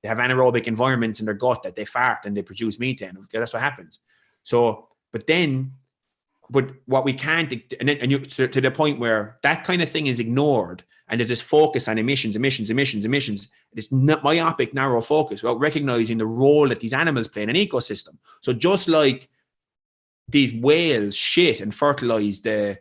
they have anaerobic environments in their gut that they fart and they produce methane. That's what happens. So, but what we can't, to the point where that kind of thing is ignored, and there's this focus on emissions. This myopic, narrow focus without recognizing the role that these animals play in an ecosystem. So just like these whales shit and fertilize the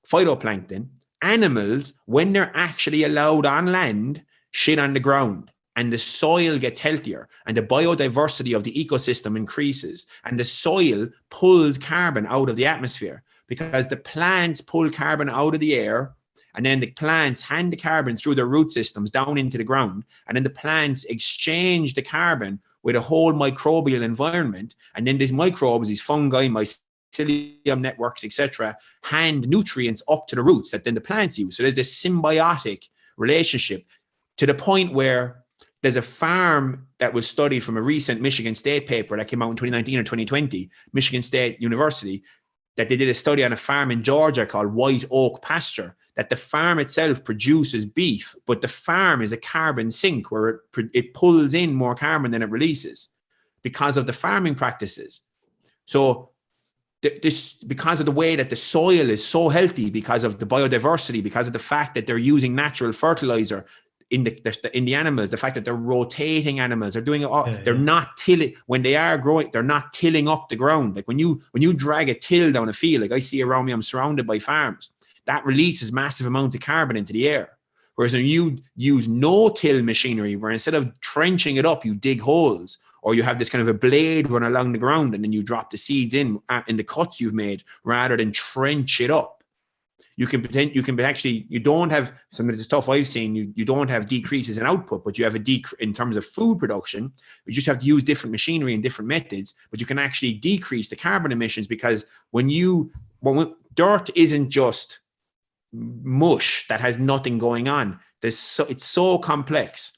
phytoplankton, animals, when they're actually allowed on land, shit on the ground. And the soil gets healthier and the biodiversity of the ecosystem increases and the soil pulls carbon out of the atmosphere because the plants pull carbon out of the air, and then the plants hand the carbon through their root systems down into the ground, and then the plants exchange the carbon with a whole microbial environment, and then these microbes, these fungi, mycelium networks, etc., hand nutrients up to the roots that then the plants use. So there's this symbiotic relationship to the point where there's a farm that was studied from a recent Michigan State paper that came out in 2019 or 2020, Michigan State University, that they did a study on a farm in Georgia called White Oak Pasture, that the farm itself produces beef, but the farm is a carbon sink where it pulls in more carbon than it releases because of the farming practices. So because of the way that the soil is so healthy, because of the biodiversity, because of the fact that they're using natural fertilizer in the animals, the fact that they're rotating animals, they're doing it all, they're not tilling when they are growing, they're not tilling up the ground. Like when you drag a till down a field, like I see around me, I'm surrounded by farms, that releases massive amounts of carbon into the air. Whereas when you use no-till machinery, where instead of trenching it up, you dig holes, or you have this kind of a blade run along the ground and then you drop the seeds in the cuts you've made rather than trench it up. You don't have some of the stuff I've seen, you don't have decreases in output, but you have a decrease in terms of food production. You just have to use different machinery and different methods, but you can actually decrease the carbon emissions because when dirt isn't just mush that has nothing going on. It's so complex.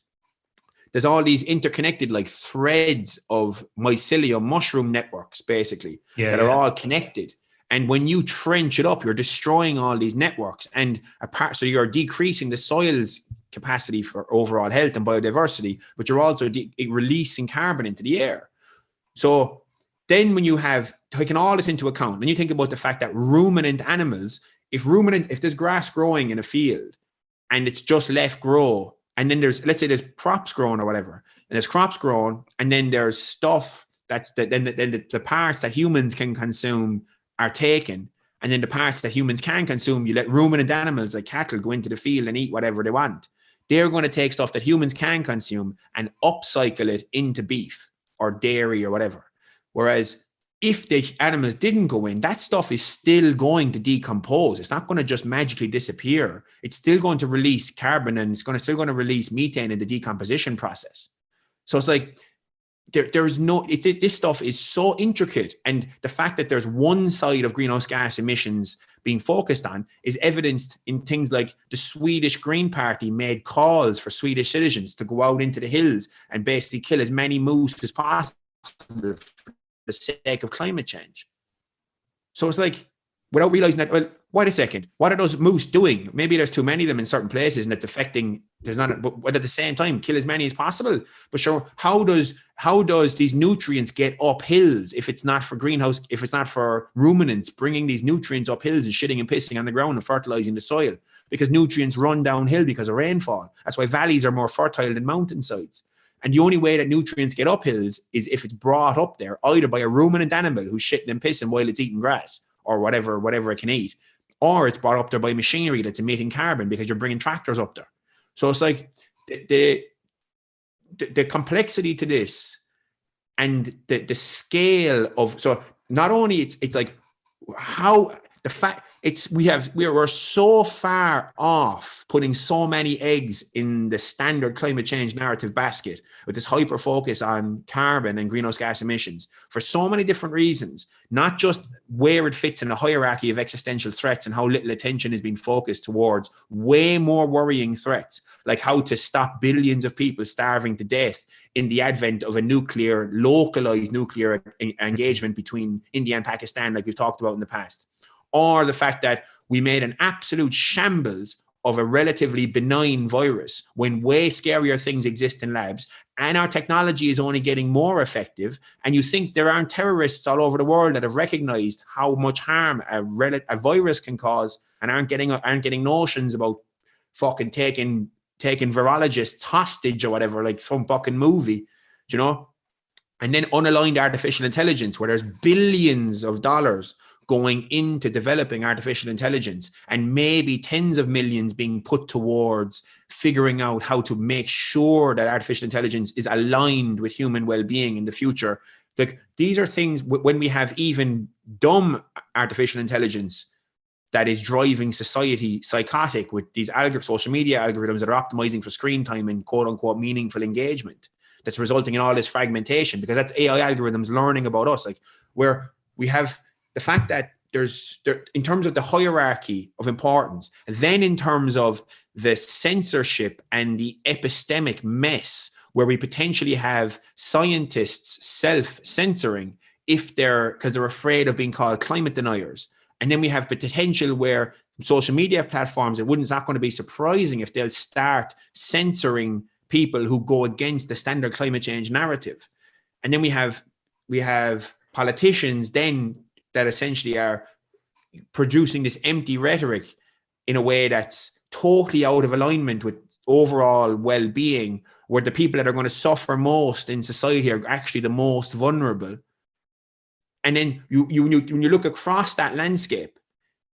There's all these interconnected like threads of mycelium mushroom networks, basically, that are all connected. And when you trench it up, you're destroying all these networks, so you're decreasing the soil's capacity for overall health and biodiversity, but you're also releasing carbon into the air. So then when you have taken all this into account, when you think about the fact that ruminant animals, if there's grass growing in a field and it's just left grow, and then let's say there's crops growing or whatever, and there's crops growing, and then there's stuff then the parts that humans can consume are taken, and then the parts that humans can consume, you let ruminant animals like cattle go into the field and eat whatever they want. They're going to take stuff that humans can consume and upcycle it into beef or dairy or whatever. Whereas if the animals didn't go in, that stuff is still going to decompose. It's not going to just magically disappear. It's still going to release carbon, and it's still going to release methane in the decomposition process. So it's like this stuff is so intricate, and the fact that there's one side of greenhouse gas emissions being focused on is evidenced in things like the Swedish Green Party made calls for Swedish citizens to go out into the hills and basically kill as many moose as possible for the sake of climate change. So it's like, without realizing that, well, wait a second, what are those moose doing? Maybe there's too many of them in certain places and it's affecting, but at the same time, kill as many as possible. But sure, how does these nutrients get up hills if it's not for greenhouse, if it's not for ruminants bringing these nutrients up hills and shitting and pissing on the ground and fertilizing the soil? Because nutrients run downhill because of rainfall. That's why valleys are more fertile than mountainsides. And the only way that nutrients get up hills is if it's brought up there, either by a ruminant animal who's shitting and pissing while it's eating grass or whatever it can eat, or it's brought up there by machinery that's emitting carbon because you're bringing tractors up there. So it's like the complexity to this and the scale of, so not only it's like how the fact we're so far off putting so many eggs in the standard climate change narrative basket with this hyper focus on carbon and greenhouse gas emissions for so many different reasons, not just where it fits in a hierarchy of existential threats and how little attention is being focused towards way more worrying threats, like how to stop billions of people starving to death in the advent of a localized nuclear engagement between India and Pakistan, like we've talked about in the past. Or the fact that we made an absolute shambles of a relatively benign virus when way scarier things exist in labs, and our technology is only getting more effective. And you think there aren't terrorists all over the world that have recognized how much harm a virus can cause and aren't getting notions about fucking taking virologists hostage or whatever, like some fucking movie, you know? And then unaligned artificial intelligence, where there's billions of dollars going into developing artificial intelligence and maybe tens of millions being put towards figuring out how to make sure that artificial intelligence is aligned with human well-being in the future. Like, these are things, when we have even dumb artificial intelligence that is driving society psychotic with these social media algorithms that are optimizing for screen time and quote unquote meaningful engagement, that's resulting in all this fragmentation, because that's AI algorithms learning about us. Like, where we have the fact that there's in terms of the hierarchy of importance, then in terms of the censorship and the epistemic mess, where we potentially have scientists self-censoring because they're afraid of being called climate deniers. And then we have the potential where social media platforms, it's not going to be surprising if they'll start censoring people who go against the standard climate change narrative. And then we have politicians then that essentially are producing this empty rhetoric in a way that's totally out of alignment with overall well-being, where the people that are going to suffer most in society are actually the most vulnerable. And then when you look across that landscape,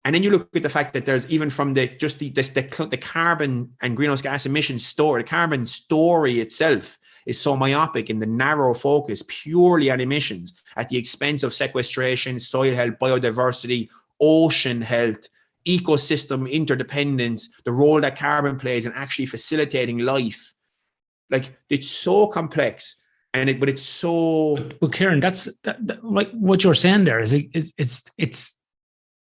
and then you look at the fact that there's even from the carbon and greenhouse gas emissions story, the carbon story itself is so myopic in the narrow focus purely on emissions at the expense of sequestration, soil health, biodiversity, ocean health, ecosystem interdependence, the role that carbon plays in actually facilitating life. Like, it's so complex, but it's so. But Kieran, that's like what you're saying there is it's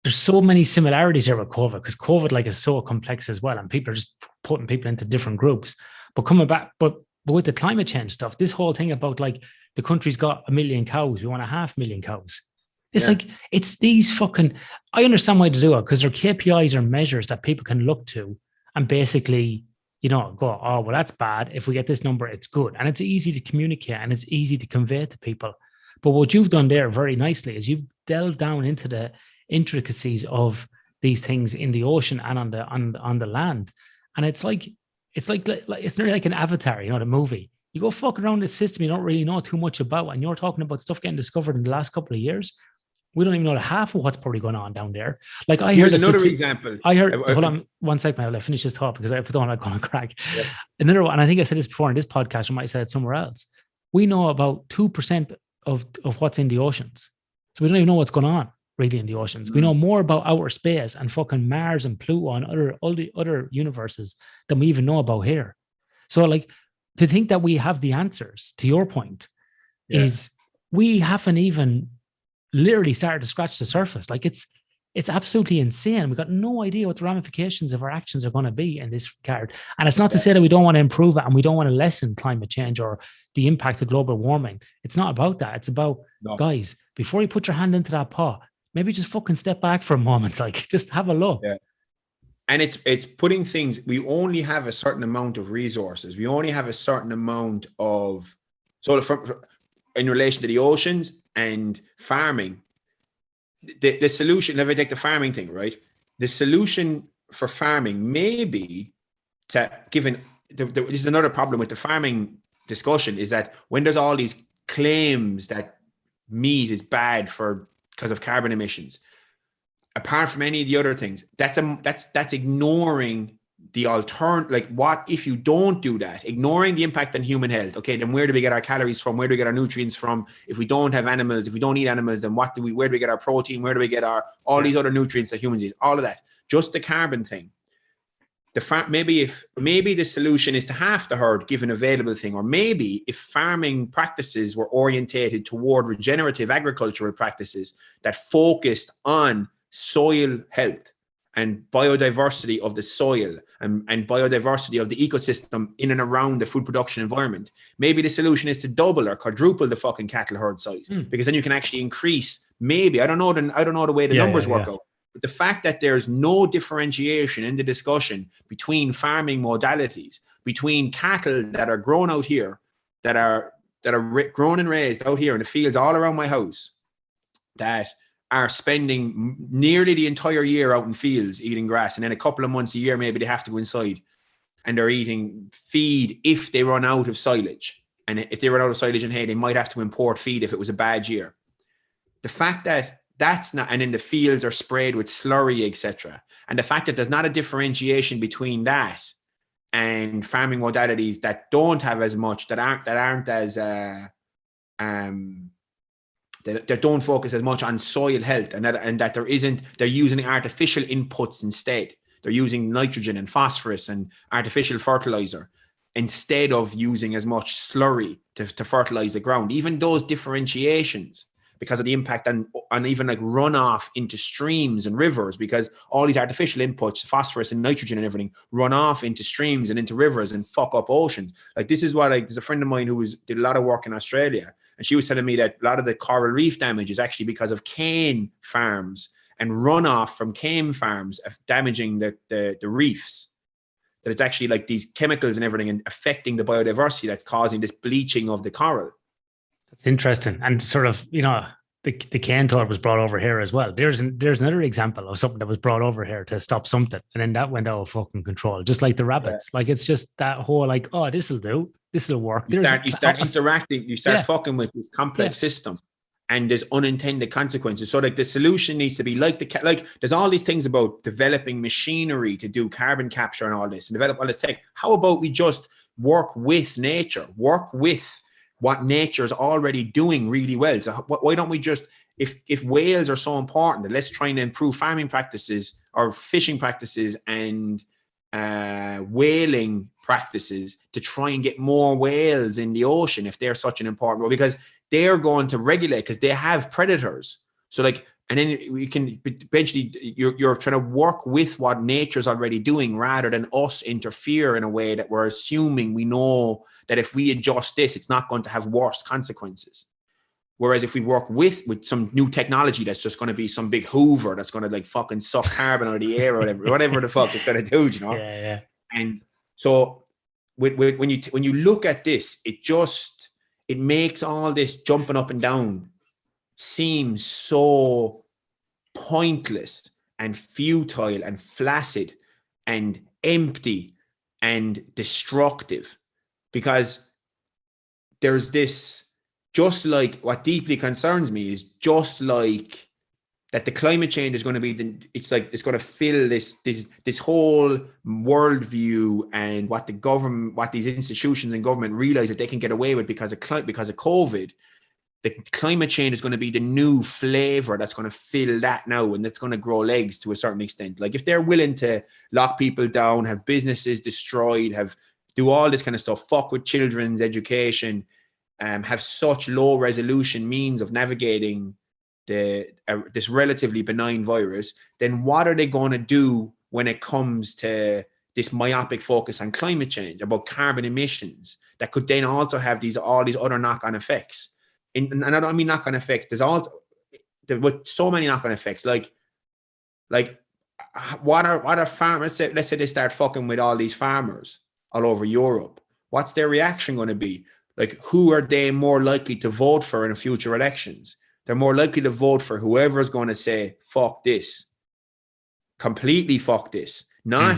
there's so many similarities here with COVID, because COVID is so complex as well, and people are just putting people into different groups. But coming back, but with the climate change stuff, this whole thing about the country's got 1 million cows, we want 500,000 cows. It's it's these fucking, I understand why they do it, because their KPIs are measures that people can look to and basically, go, oh, well, that's bad. If we get this number, it's good. And it's easy to communicate and it's easy to convey to people. But what you've done there very nicely is you've delved down into the intricacies of these things in the ocean and on the land. And it's nearly like an Avatar, the movie. You go fuck around this system you don't really know too much about, and you're talking about stuff getting discovered in the last couple of years. We don't even know half of what's probably going on down there. Like, I heard another example. Hold on 1 second, I'll finish this thought because I don't want to go on crack. Yep. Another one, and I think I said this before in this podcast, I might have said it somewhere else. We know about 2% of what's in the oceans. So we don't even know what's going on really in the oceans. We know more about outer space and fucking Mars and Pluto and all the other universes than we even know about here. So to think that we have the answers, to your point, is we haven't even literally started to scratch the surface. It's absolutely insane. We've got no idea what the ramifications of our actions are going to be in this regard. And it's not to say that we don't want to improve it and we don't want to lessen climate change or the impact of global warming. It's not about that. It's about, guys, before you put your hand into that pot, maybe just fucking step back for a moment. Like, just have a look. Yeah. And it's putting things, we only have a certain amount of resources. We only have a certain amount of, so in relation to the oceans and farming, the solution, if I take the farming thing, right? The solution for farming may be to, given, this is another problem with the farming discussion, is that when there's all these claims that meat is bad because of carbon emissions, apart from any of the other things, that's ignoring the alternative. Like, what if you don't do that? Ignoring the impact on human health. Okay, then where do we get our calories from? Where do we get our nutrients from? If we don't have animals, if we don't eat animals, then where do we get our protein? Where do we get all these other nutrients that humans eat? All of that. Just the carbon thing. Maybe the solution is to half the herd given available thing, or maybe if farming practices were orientated toward regenerative agricultural practices that focused on soil health and biodiversity of the soil and biodiversity of the ecosystem in and around the food production environment. Maybe the solution is to double or quadruple the fucking cattle herd size, because then you can actually increase. Maybe, I don't know the way the numbers work out. But the fact that there's no differentiation in the discussion between farming modalities, between cattle that are grown out here, that are grown and raised out here in the fields all around my house, that are spending nearly the entire year out in fields eating grass, and then a couple of months a year maybe they have to go inside and they're eating feed if they run out of silage. And if they run out of silage and hay, they might have to import feed if it was a bad year. The fact that that's not, and then the fields are sprayed with slurry, etc. And the fact that there's not a differentiation between that and farming modalities that don't have as much, that aren't as that don't focus as much on soil health, and that there isn't, they're using artificial inputs instead. They're using nitrogen and phosphorus and artificial fertilizer instead of using as much slurry to fertilize the ground. Even those differentiations, because of the impact on even like runoff into streams and rivers, because all these artificial inputs, phosphorus and nitrogen and everything, run off into streams and into rivers and fuck up oceans. Like, this is what, like, there's a friend of mine who did a lot of work in Australia, and she was telling me that a lot of the coral reef damage is actually because of cane farms and runoff from cane farms damaging the reefs. That it's actually like these chemicals and everything and affecting the biodiversity that's causing this bleaching of the coral. That's interesting. And sort of, the cane toad was brought over here as well. There's another example of something that was brought over here to stop something, and then that went out of fucking control, just like the rabbits. Yeah. Like, it's just that whole, like, oh, this'll do, this'll work. You start interacting, you start fucking with this complex system, and there's unintended consequences. So, like, the solution needs to be like there's all these things about developing machinery to do carbon capture and all this, and develop all this tech. How about we just work with nature, work with what nature is already doing really well? So why don't we just, if whales are so important, let's try and improve farming practices or fishing practices and whaling practices to try and get more whales in the ocean if they're such an important role, because they're going to regulate, because they have predators. So, like, and then we can eventually, you're trying to work with what nature's already doing rather than us interfere in a way that we're assuming we know that if we adjust this, it's not going to have worse consequences. Whereas if we work with some new technology that's just going to be some big Hoover that's going to like fucking suck carbon out of the air or whatever the fuck it's going to do, you know? Yeah. And so when you look at this, it makes all this jumping up and down seem so pointless and futile and flaccid and empty and destructive, because there's this, just like what deeply concerns me is just like that the climate change is going to be it's going to fill this whole worldview, and what the government, what these institutions and government realize that they can get away with because of COVID. The climate change is going to be the new flavor that's going to fill that now, and that's going to grow legs to a certain extent. Like, if they're willing to lock people down, have businesses destroyed, do all this kind of stuff, fuck with children's education, have such low resolution means of navigating this relatively benign virus, then what are they going to do when it comes to this myopic focus on climate change, about carbon emissions, that could then also have all these other knock-on effects? And I don't mean knock-on effects. There's also, with so many knock-on effects, like what are farmers? Let's say they start fucking with all these farmers all over Europe. What's their reaction going to be? Like, who are they more likely to vote for in future elections? They're more likely to vote for whoever's going to say, fuck this. Completely fuck this. Not,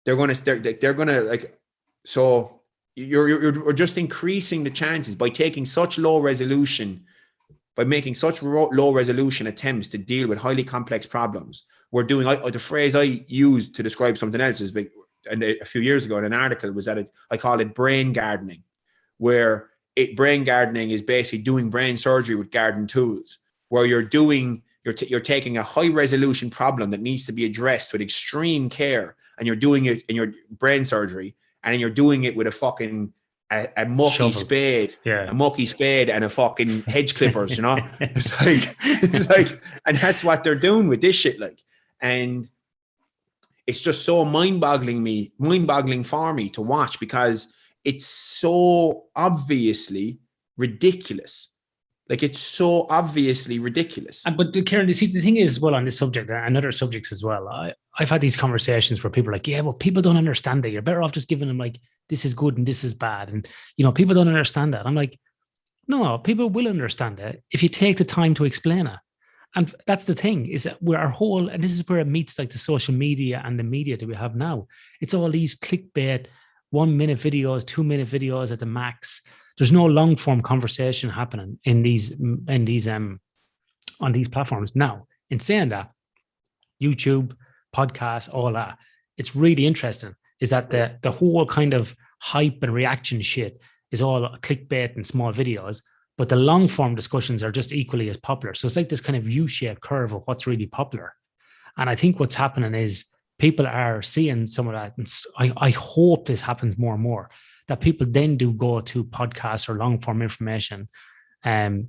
they're going to like, so you're just increasing the chances by taking such low resolution, by making such low resolution attempts to deal with highly complex problems. We're doing, the phrase I used to describe something else is big, and a few years ago in an article was that I call it brain gardening, where brain gardening is basically doing brain surgery with garden tools, where you're taking a high resolution problem that needs to be addressed with extreme care, and you're doing it in your brain surgery, and you're doing it with a fucking a mucky spade, a mucky spade and a fucking hedge clippers, you know? It's like, and that's what they're doing with this shit, like, and it's just so mind-boggling for me to watch, because it's so obviously ridiculous. Like, it's so obviously ridiculous. But Kieran, see, the thing is, well, on this subject and other subjects as well, I've had these conversations where people are like, yeah, well, people don't understand it. You're better off just giving them like, this is good and this is bad. And, you know, people don't understand that. I'm like, no, people will understand it if you take the time to explain it. And that's the thing, is that we're our whole, and this is where it meets like the social media and the media that we have now. It's all these clickbait, 1 minute videos, 2 minute videos at the max. There's no long form conversation happening on these platforms. Now, in saying that, YouTube, podcasts, all that, it's really interesting is that the whole kind of hype and reaction shit is all clickbait and small videos, but the long form discussions are just equally as popular. So it's like this kind of U-shaped curve of what's really popular. And I think what's happening is people are seeing some of that. And I hope this happens more and more, that people then do go to podcasts or long form information and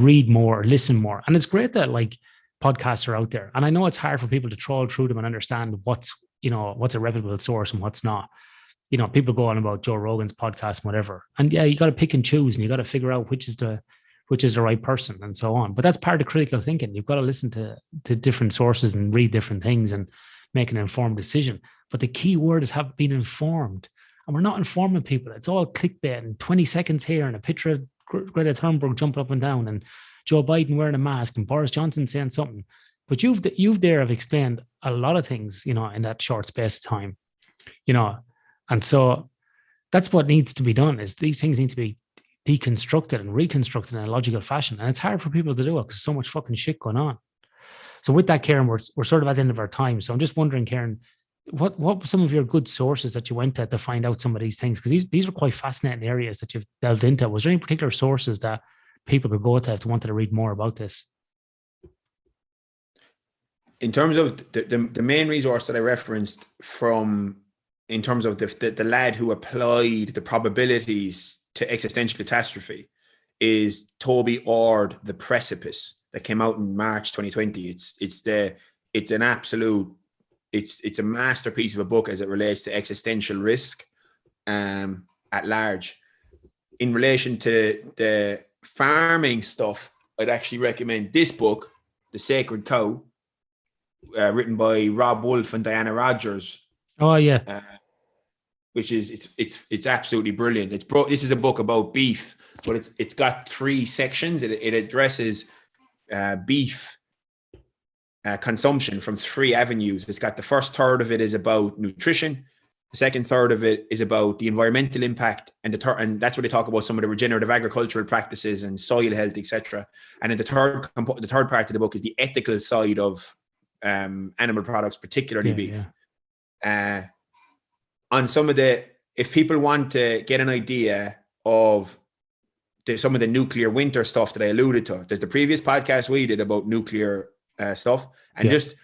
read more, listen more. And it's great that like podcasts are out there. And I know it's hard for people to trawl through them and understand what's a reputable source and what's not. You know, people go on about Joe Rogan's podcast and whatever. And yeah, you got to pick and choose, and you got to figure out which is the right person and so on. But that's part of critical thinking. You've got to listen to different sources and read different things and make an informed decision. But the key word is have been informed. And we're not informing people. It's all clickbait and 20 seconds here and a picture of Greta Thunberg jumping up and down and Joe Biden wearing a mask and Boris Johnson saying something. But you've there have explained a lot of things, you know, in that short space of time, you know. And so that's what needs to be done, is these things need to be deconstructed and reconstructed in a logical fashion. And it's hard for people to do it because there's so much fucking shit going on. So with that, Kieran, we're sort of at the end of our time. So I'm just wondering, Kieran, what were some of your good sources that you went to find out some of these things? Because these are quite fascinating areas that you've delved into. Was there any particular sources that people could go to if they wanted to read more about this? In terms of the main resource that I referenced in terms of the lad who applied the probabilities to existential catastrophe, is Toby Ord, The Precipice, that came out in March 2020. It's a masterpiece of a book as it relates to existential risk at large. In relation to the farming stuff, I'd actually recommend this book, The Sacred Cow, written by Rob Wolf and Diana Rogers. Oh yeah. Which is it's absolutely brilliant. This is a book about beef, but it's got 3 sections. It addresses beef consumption from 3 avenues. It's got the first third of it is about nutrition. The second third of it is about the environmental impact, and and that's where they talk about some of the regenerative agricultural practices and soil health, etc. And then the third part of the book is the ethical side of animal products, particularly beef. Yeah. On some of if people want to get an idea of some of the nuclear winter stuff that I alluded to, there's the previous podcast we did about nuclear stuff, and this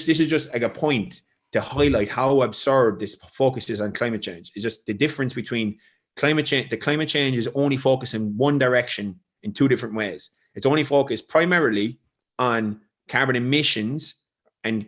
is just like a point to highlight how absurd this focus is on climate change. It's just the difference between climate change. The climate change is only focused in one direction in 2 different ways. It's only focused primarily on carbon emissions and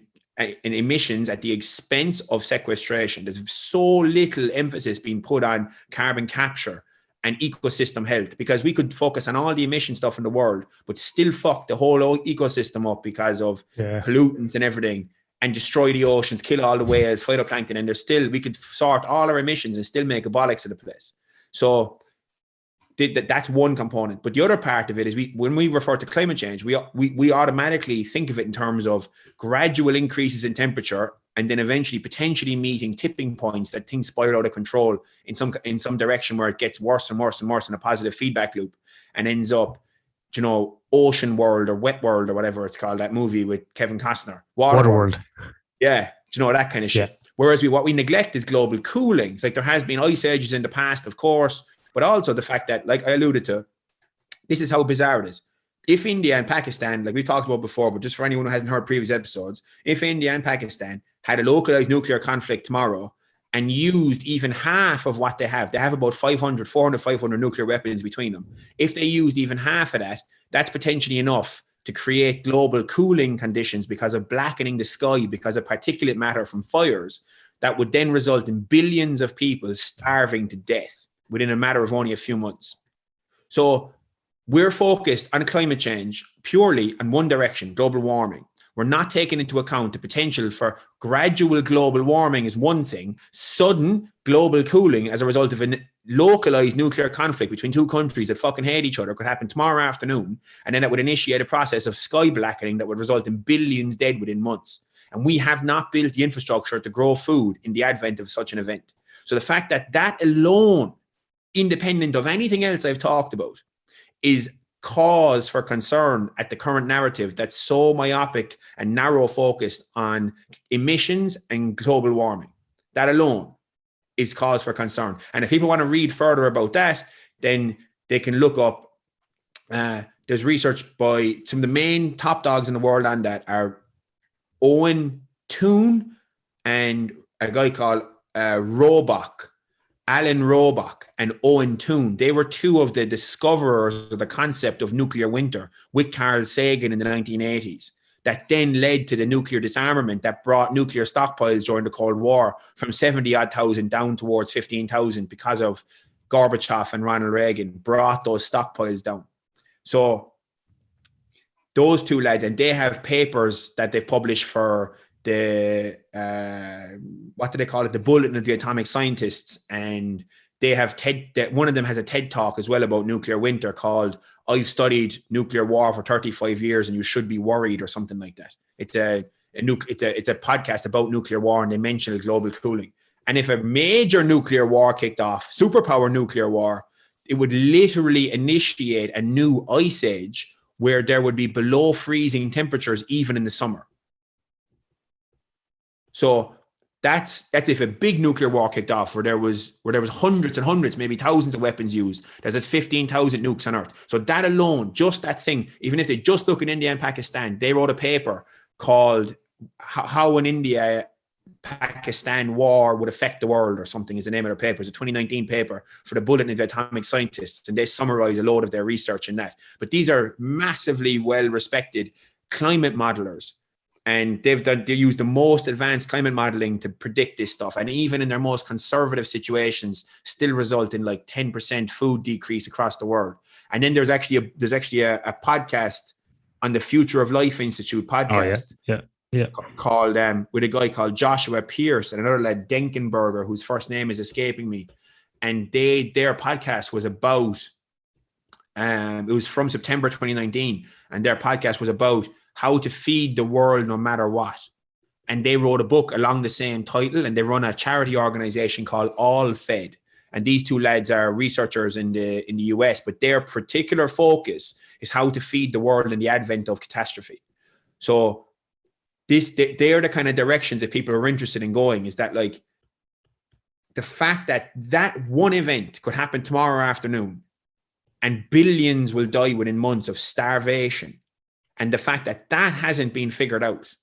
emissions at the expense of sequestration. There's so little emphasis being put on carbon capture and ecosystem health, because we could focus on all the emission stuff in the world, but still fuck the whole ecosystem up because of pollutants and everything, and destroy the oceans, kill all the whales, phytoplankton, and we could sort all our emissions and still make a bollocks of the place. So that's one component. But the other part of it is when we refer to climate change, we automatically think of it in terms of gradual increases in temperature, and then eventually potentially meeting tipping points that things spiral out of control in some direction where it gets worse and worse and worse in a positive feedback loop, and ends up, Ocean World or Wet World or whatever it's called, that movie with Kevin Costner. Waterworld. Yeah, that kind of shit. Yeah. Whereas what we neglect is global cooling. It's like there has been ice ages in the past, of course, but also the fact that, like I alluded to, this is how bizarre it is. If India and Pakistan, like we talked about before, but just for anyone who hasn't heard previous episodes, if India and Pakistan had a localized nuclear conflict tomorrow and used even half of what they have about 400, 500 nuclear weapons between them. If they used even half of that, that's potentially enough to create global cooling conditions because of blackening the sky, because of particulate matter from fires, that would then result in billions of people starving to death within a matter of only a few months. So we're focused on climate change purely in one direction, global warming. We're not taking into account the potential for gradual global warming is one thing, sudden global cooling as a result of a localized nuclear conflict between two countries that fucking hate each other could happen tomorrow afternoon, and then it would initiate a process of sky blackening that would result in billions dead within months. And we have not built the infrastructure to grow food in the advent of such an event. So the fact that alone, independent of anything else I've talked about, is cause for concern at the current narrative that's so myopic and narrow focused on emissions and global warming. That alone is cause for concern. And if people want to read further about that, then they can look up, there's research by some of the main top dogs in the world on that are Owen Toon and a guy called Alan Roebuck and Owen Toon. They were two of the discoverers of the concept of nuclear winter with Carl Sagan in the 1980s. That then led to the nuclear disarmament that brought nuclear stockpiles during the Cold War from 70-odd thousand down towards 15,000 because of Gorbachev and Ronald Reagan brought those stockpiles down. So those two lads, and they have papers that they publish for the what do they call it, the Bulletin of the Atomic Scientists, and they have one of them has a TED talk as well about nuclear winter called "I've studied nuclear war for 35 years and you should be worried," or something like that. It's a podcast about nuclear war, and they mention global cooling. And if a major nuclear war kicked off, superpower nuclear war, it would literally initiate a new ice age where there would be below freezing temperatures even in the summer. So that's if a big nuclear war kicked off where there was hundreds and hundreds, maybe thousands of weapons used. There's 15,000 nukes on Earth. So that alone, just that thing, even if they just look in India and Pakistan, they wrote a paper called "How an India-Pakistan War Would Affect the World" or something is the name of their paper. It's a 2019 paper for the Bulletin of the Atomic Scientists, and they summarize a load of their research in that. But these are massively well-respected climate modelers. And they use the most advanced climate modeling to predict this stuff. And even in their most conservative situations, still result in like 10% food decrease across the world. And then there's actually a podcast on the Future of Life Institute podcast. Oh, yeah. Called with a guy called Joshua Pierce and another lad, Denkenberger, whose first name is escaping me. And their podcast was about, it was from September 2019. And their podcast was about how to feed the world no matter what. And they wrote a book along the same title, and they run a charity organization called All Fed. And these two lads are researchers in the US, but their particular focus is how to feed the world in the advent of catastrophe. So they are the kind of directions that people are interested in going, is that like the fact that one event could happen tomorrow afternoon and billions will die within months of starvation. And the fact that hasn't been figured out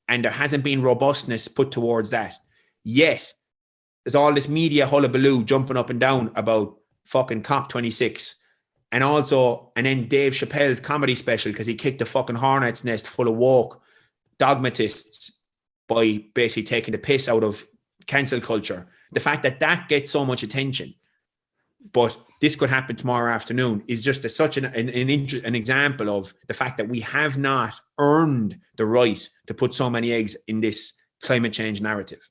and there hasn't been robustness put towards that, yet there's all this media hullabaloo jumping up and down about fucking COP26. And then Dave Chappelle's comedy special, because he kicked a fucking hornet's nest full of woke dogmatists by basically taking the piss out of cancel culture. The fact that gets so much attention, but this could happen tomorrow afternoon is just such an example of the fact that we have not earned the right to put so many eggs in this climate change narrative.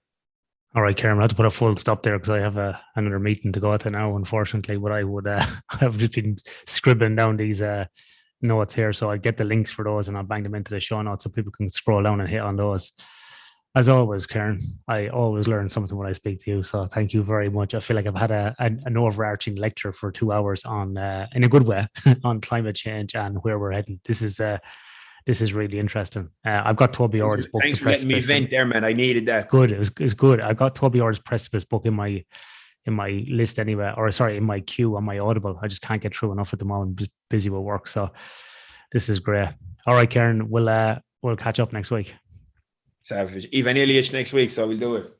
All right, Karen, I have to put a full stop there because I have another meeting to go to now, unfortunately. But I would have just been scribbling down these notes here. So I'll get the links for those and I'll bang them into the show notes so people can scroll down and hit on those. As always, Karen, I always learn something when I speak to you. So thank you very much. I feel like I've had an overarching lecture for 2 hours on, in a good way, on climate change and where we're heading. This is really interesting. I've got Toby Orr's book. Thanks for letting me vent there, man. I needed that. It's good. It was good. I got Toby Orr's Precipice book in my list anyway, or sorry, in my queue on my Audible. I just can't get through enough at the moment. I'm just busy with work. So this is great. All right, Karen, we'll catch up next week. Savage. Ivan Ilyich next week, so we'll do it.